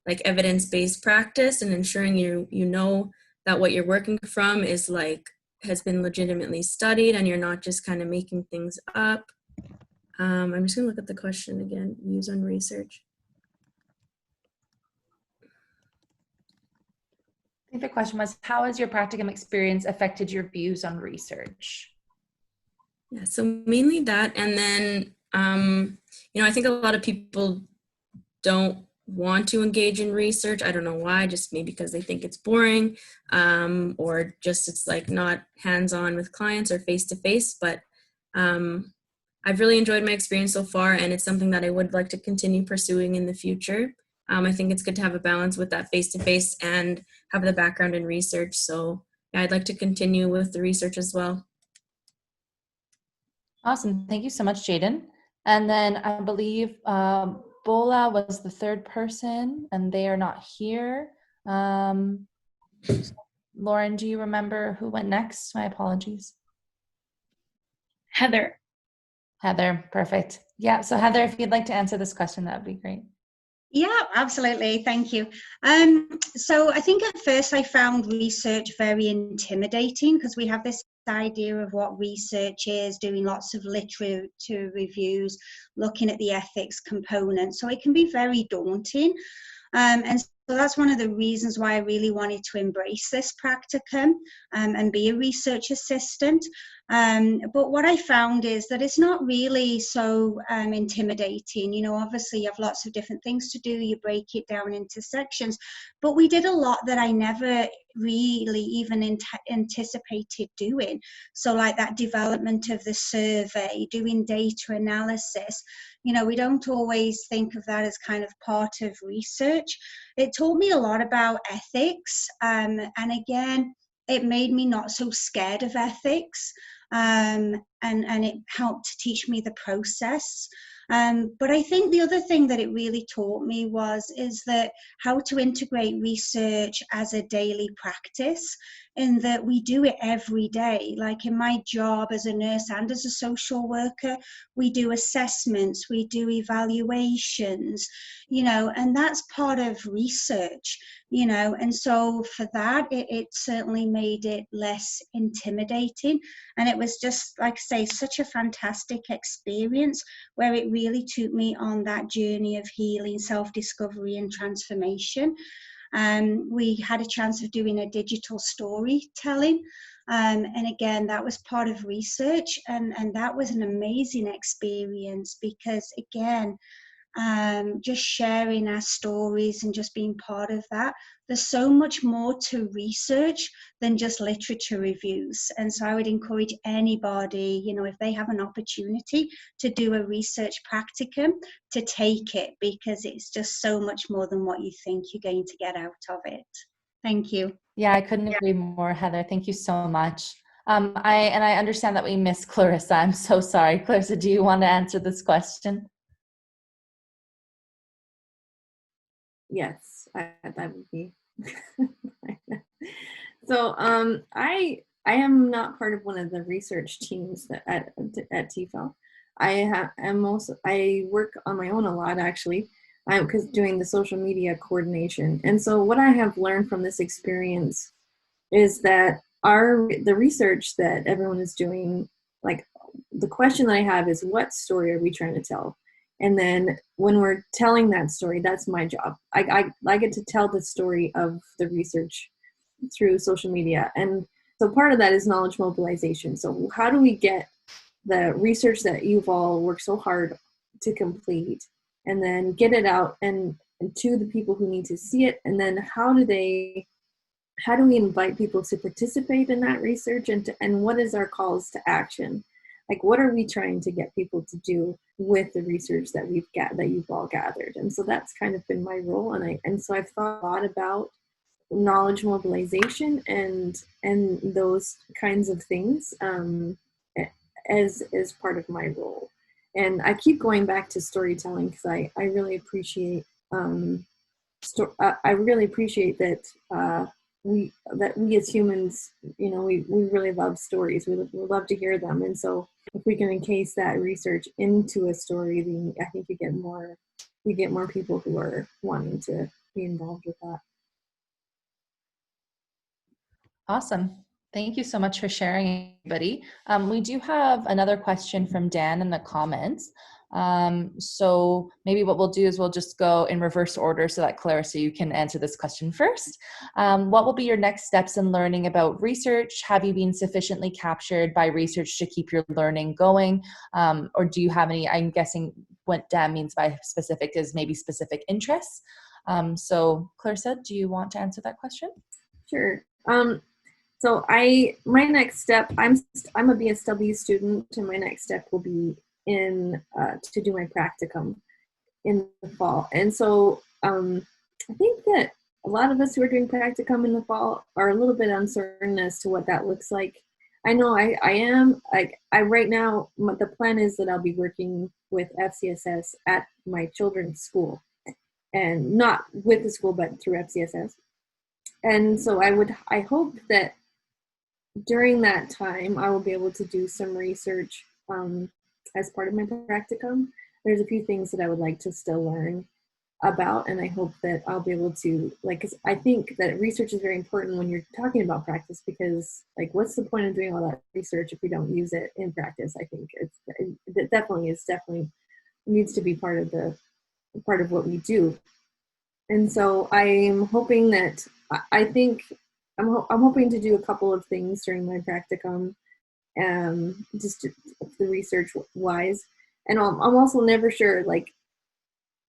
like evidence-based practice and ensuring you know that what you're working from is like has been legitimately studied and you're not just kind of making things up. I'm just gonna look at the question again, views on research. I think the question was, how has your practicum experience affected your views on research? Yeah, so mainly that, and then, you know, I think a lot of people don't want to engage in research. I don't know why, just maybe because they think it's boring, or just it's like not hands-on with clients or face-to-face, but I've really enjoyed my experience so far, and it's something that I would like to continue pursuing in the future. I think it's good to have a balance with that face-to-face and have the background in research. So yeah, I'd like to continue with the research as well. Awesome. Thank you so much, Jaden. And then I believe Bola was the third person, and they are not here. Lauren, do you remember who went next? My apologies. Heather. Heather, perfect. Yeah, so Heather, if you'd like to answer this question, that would be great. Yeah, absolutely. Thank you. So I think at first I found research very intimidating because we have this idea of what research is, doing lots of literature reviews, looking at the ethics component. So it can be very daunting. And so that's one of the reasons why I really wanted to embrace this practicum and be a research assistant. But what I found is that it's not really so intimidating. You know, obviously you have lots of different things to do. You break it down into sections. But we did a lot that I never really even anticipated doing. So like that development of the survey, doing data analysis. You know, we don't always think of that as kind of part of research. It taught me a lot about ethics. And again, it made me not so scared of ethics. And it helped to teach me the process. But I think the other thing that it really taught me is that how to integrate research as a daily practice, in that we do it every day. Like in my job as a nurse and as a social worker, we do assessments, we do evaluations, you know, and that's part of research, you know, and so for that, it certainly made it less intimidating. And it was just, like I say, such a fantastic experience where it really took me on that journey of healing, self-discovery and transformation. We had a chance of doing a digital storytelling. And again, that was part of research. And that was an amazing experience because, again, just sharing our stories and just being part of that. There's so much more to research than just literature reviews. And so I would encourage anybody, you know, if they have an opportunity to do a research practicum, to take it, because it's just so much more than what you think you're going to get out of it. Thank you. Yeah, I couldn't agree more, Heather. Thank you so much. I understand that we missed Clarissa. I'm so sorry. Clarissa, do you want to answer this question? Yes, that would be. So I am not part of one of the research teams that at TFEL. I work on my own a lot actually, because doing the social media coordination. And so what I have learned from this experience is that the research that everyone is doing, like the question that I have is, what story are we trying to tell? And then when we're telling that story, that's my job. I get to tell the story of the research through social media. And so part of that is knowledge mobilization. So how do we get the research that you've all worked so hard to complete and then get it out and to the people who need to see it, and then how do we invite people to participate in that research, and what is our calls to action? Like, what are we trying to get people to do with the research that you've all gathered? And so that's kind of been my role, and so I've thought a lot about knowledge mobilization and those kinds of things as part of my role. And I keep going back to storytelling because I really appreciate I really appreciate that we as humans, we really love stories. We love to hear them, and so if we can encase that research into a story, then I think you get more people who are wanting to be involved with that. Awesome. Thank you so much for sharing, everybody. We do have another question from Dan in the comments. So maybe what we'll do is we'll just go in reverse order so that Clarissa, you can answer this question first. What will be your next steps in learning about research? Have you been sufficiently captured by research to keep your learning going? Or do you have any, I'm guessing what Dan means by specific is maybe specific interests. So Clarissa, do you want to answer that question? Sure. So my next step, I'm a BSW student, and my next step will be to do my practicum in the fall. And so I think that a lot of us who are doing practicum in the fall are a little bit uncertain as to what that looks like. I know I am. Right now, the plan is that I'll be working with FCSS at my children's school, and not with the school, but through FCSS. And so I hope that during that time, I will be able to do some research as part of my practicum. There's a few things that I would like to still learn about, and I hope that I'll be able to, 'cause I think that research is very important when you're talking about practice, because what's the point of doing all that research if we don't use it in practice? I think it definitely needs to be part of what we do. And so I'm hoping that I'm hoping to do a couple of things during my practicum, just the research wise. And I'm also never sure,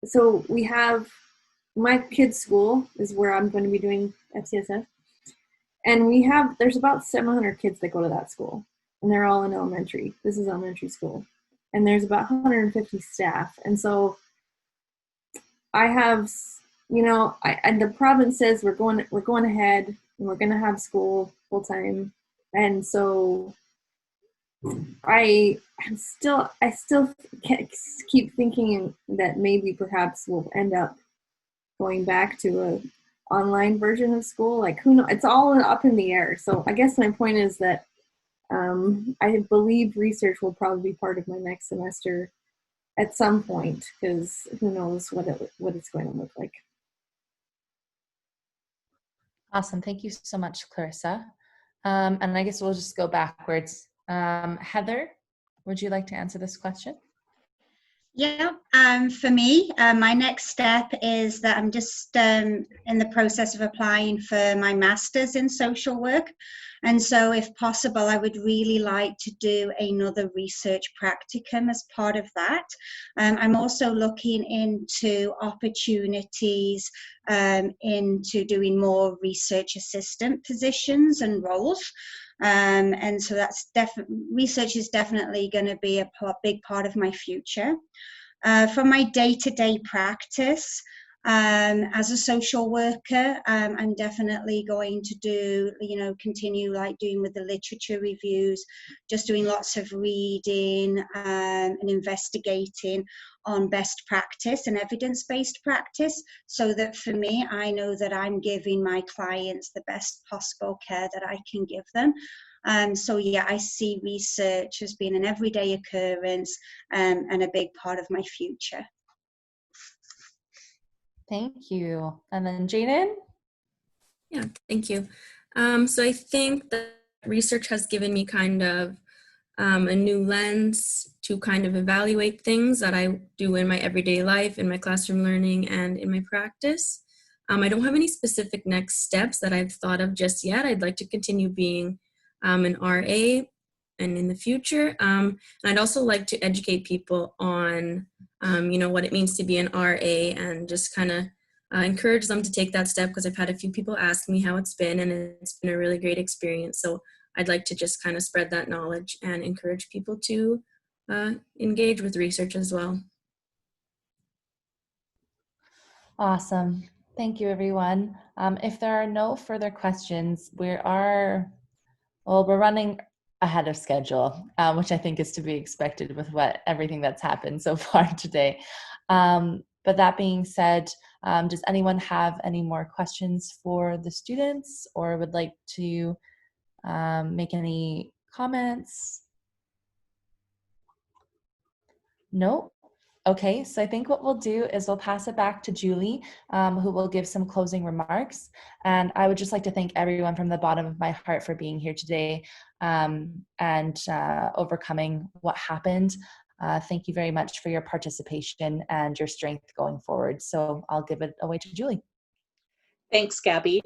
so we have my kids' school is where I'm going to be doing FCSS. And there's about 700 kids that go to that school, and they're all in elementary. This is elementary school. And there's about 150 staff. And so I have, and the province says we're going ahead, and we're going to have school full time. And so I still keep thinking that maybe perhaps we'll end up going back to an online version of school. Who knows? It's all up in the air. So I guess my point is that I believe research will probably be part of my next semester at some point, because who knows what it's going to look like. Awesome. Thank you so much, Clarissa. And I guess we'll just go backwards. Heather, would you like to answer this question? Yeah, for me, my next step is that I'm just in the process of applying for my master's in social work. And so if possible, I would really like to do another research practicum as part of that. I'm also looking into opportunities into doing more research assistant positions and roles. And so research is definitely going to be a big part of my future. For my day-to-day practice, as a social worker, I'm definitely going to do, continue doing with the literature reviews, just doing lots of reading and investigating on best practice and evidence-based practice, so that for me, I know that I'm giving my clients the best possible care that I can give them. So yeah, I see research as being an everyday occurrence and a big part of my future. Thank you. And then Jaden? Yeah, thank you. So I think that research has given me kind of a new lens to kind of evaluate things that I do in my everyday life, in my classroom learning, and in my practice. I don't have any specific next steps that I've thought of just yet. I'd like to continue being an RA and in the future. And I'd also like to educate people on, what it means to be an RA, and just kind of encourage them to take that step, because I've had a few people ask me how it's been, and it's been a really great experience. So I'd like to just kind of spread that knowledge and encourage people to engage with research as well. Awesome. Thank you, everyone. If there are no further questions, we're running ahead of schedule, which I think is to be expected with everything that's happened so far today. But that being said, does anyone have any more questions for the students or would like to make any comments? No? Okay, so I think what we'll do is we'll pass it back to Julie, who will give some closing remarks. And I would just like to thank everyone from the bottom of my heart for being here today and overcoming what happened. Thank you very much for your participation and your strength going forward. So I'll give it away to Julie. Thanks, Gabby.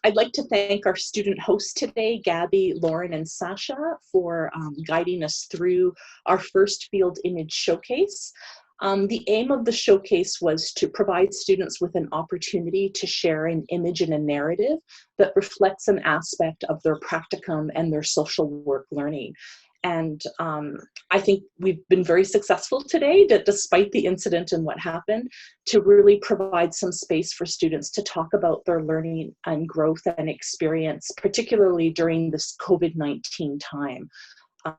I'd like to thank our student hosts today, Gabby, Lauren, and Sasha, for guiding us through our first field image showcase. The aim of the showcase was to provide students with an opportunity to share an image and a narrative that reflects an aspect of their practicum and their social work learning. And I think we've been very successful today, that despite the incident and what happened, to really provide some space for students to talk about their learning and growth and experience, particularly during this COVID-19 time.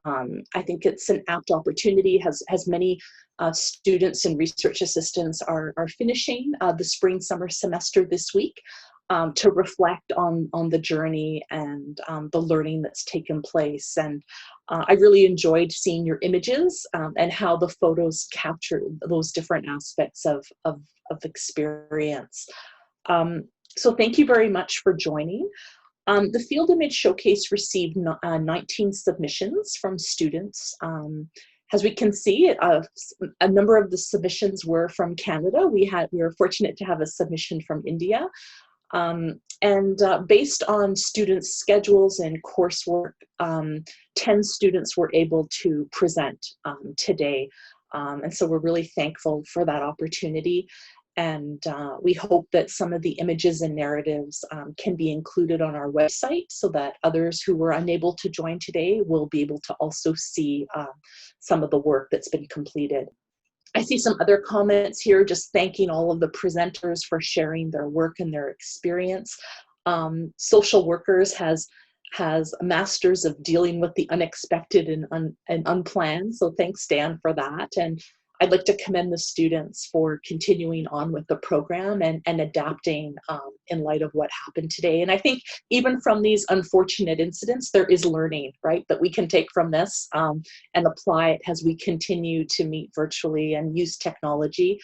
I think it's an apt opportunity, as many students and research assistants are finishing the spring-summer semester this week. To reflect on the journey and the learning that's taken place. And I really enjoyed seeing your images and how the photos capture those different aspects of experience. So thank you very much for joining. The Field Image Showcase received 19 submissions from students. As we can see, a number of the submissions were from Canada. We were fortunate to have a submission from India. Based on students' schedules and coursework, 10 students were able to present today. And so we're really thankful for that opportunity. And we hope that some of the images and narratives can be included on our website so that others who were unable to join today will be able to also see some of the work that's been completed. I see some other comments here, just thanking all of the presenters for sharing their work and their experience. Social workers has masters of dealing with the unexpected and unplanned. So thanks, Dan, for that. And I'd like to commend the students for continuing on with the program and adapting in light of what happened today. And I think even from these unfortunate incidents, there is learning, right, that we can take from this and apply it as we continue to meet virtually and use technology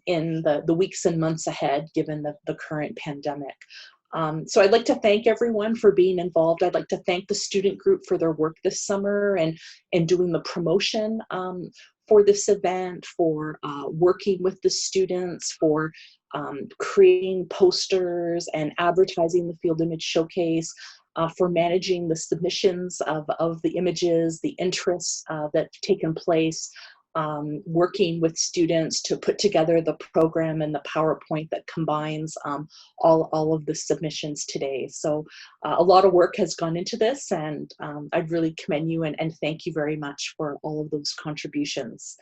in the weeks and months ahead, given the current pandemic. So I'd like to thank everyone for being involved. I'd like to thank the student group for their work this summer and doing the promotion for this event, for working with the students, for creating posters and advertising the Field Image Showcase, for managing the submissions of the images, the interests that have taken place, working with students to put together the program and the PowerPoint that combines all of the submissions today. So a lot of work has gone into this, and I'd really commend you and thank you very much for all of those contributions.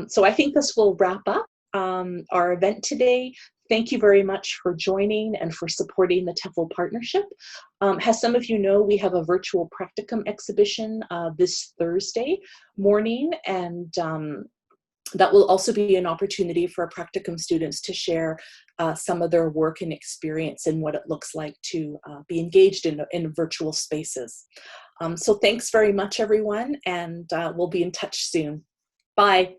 So I think this will wrap up our event today. Thank you very much for joining and for supporting the TFEL partnership. As some of you know, we have a virtual practicum exhibition this Thursday morning, and that will also be an opportunity for practicum students to share some of their work and experience and what it looks like to be engaged in virtual spaces. So thanks very much, everyone, and we'll be in touch soon. Bye.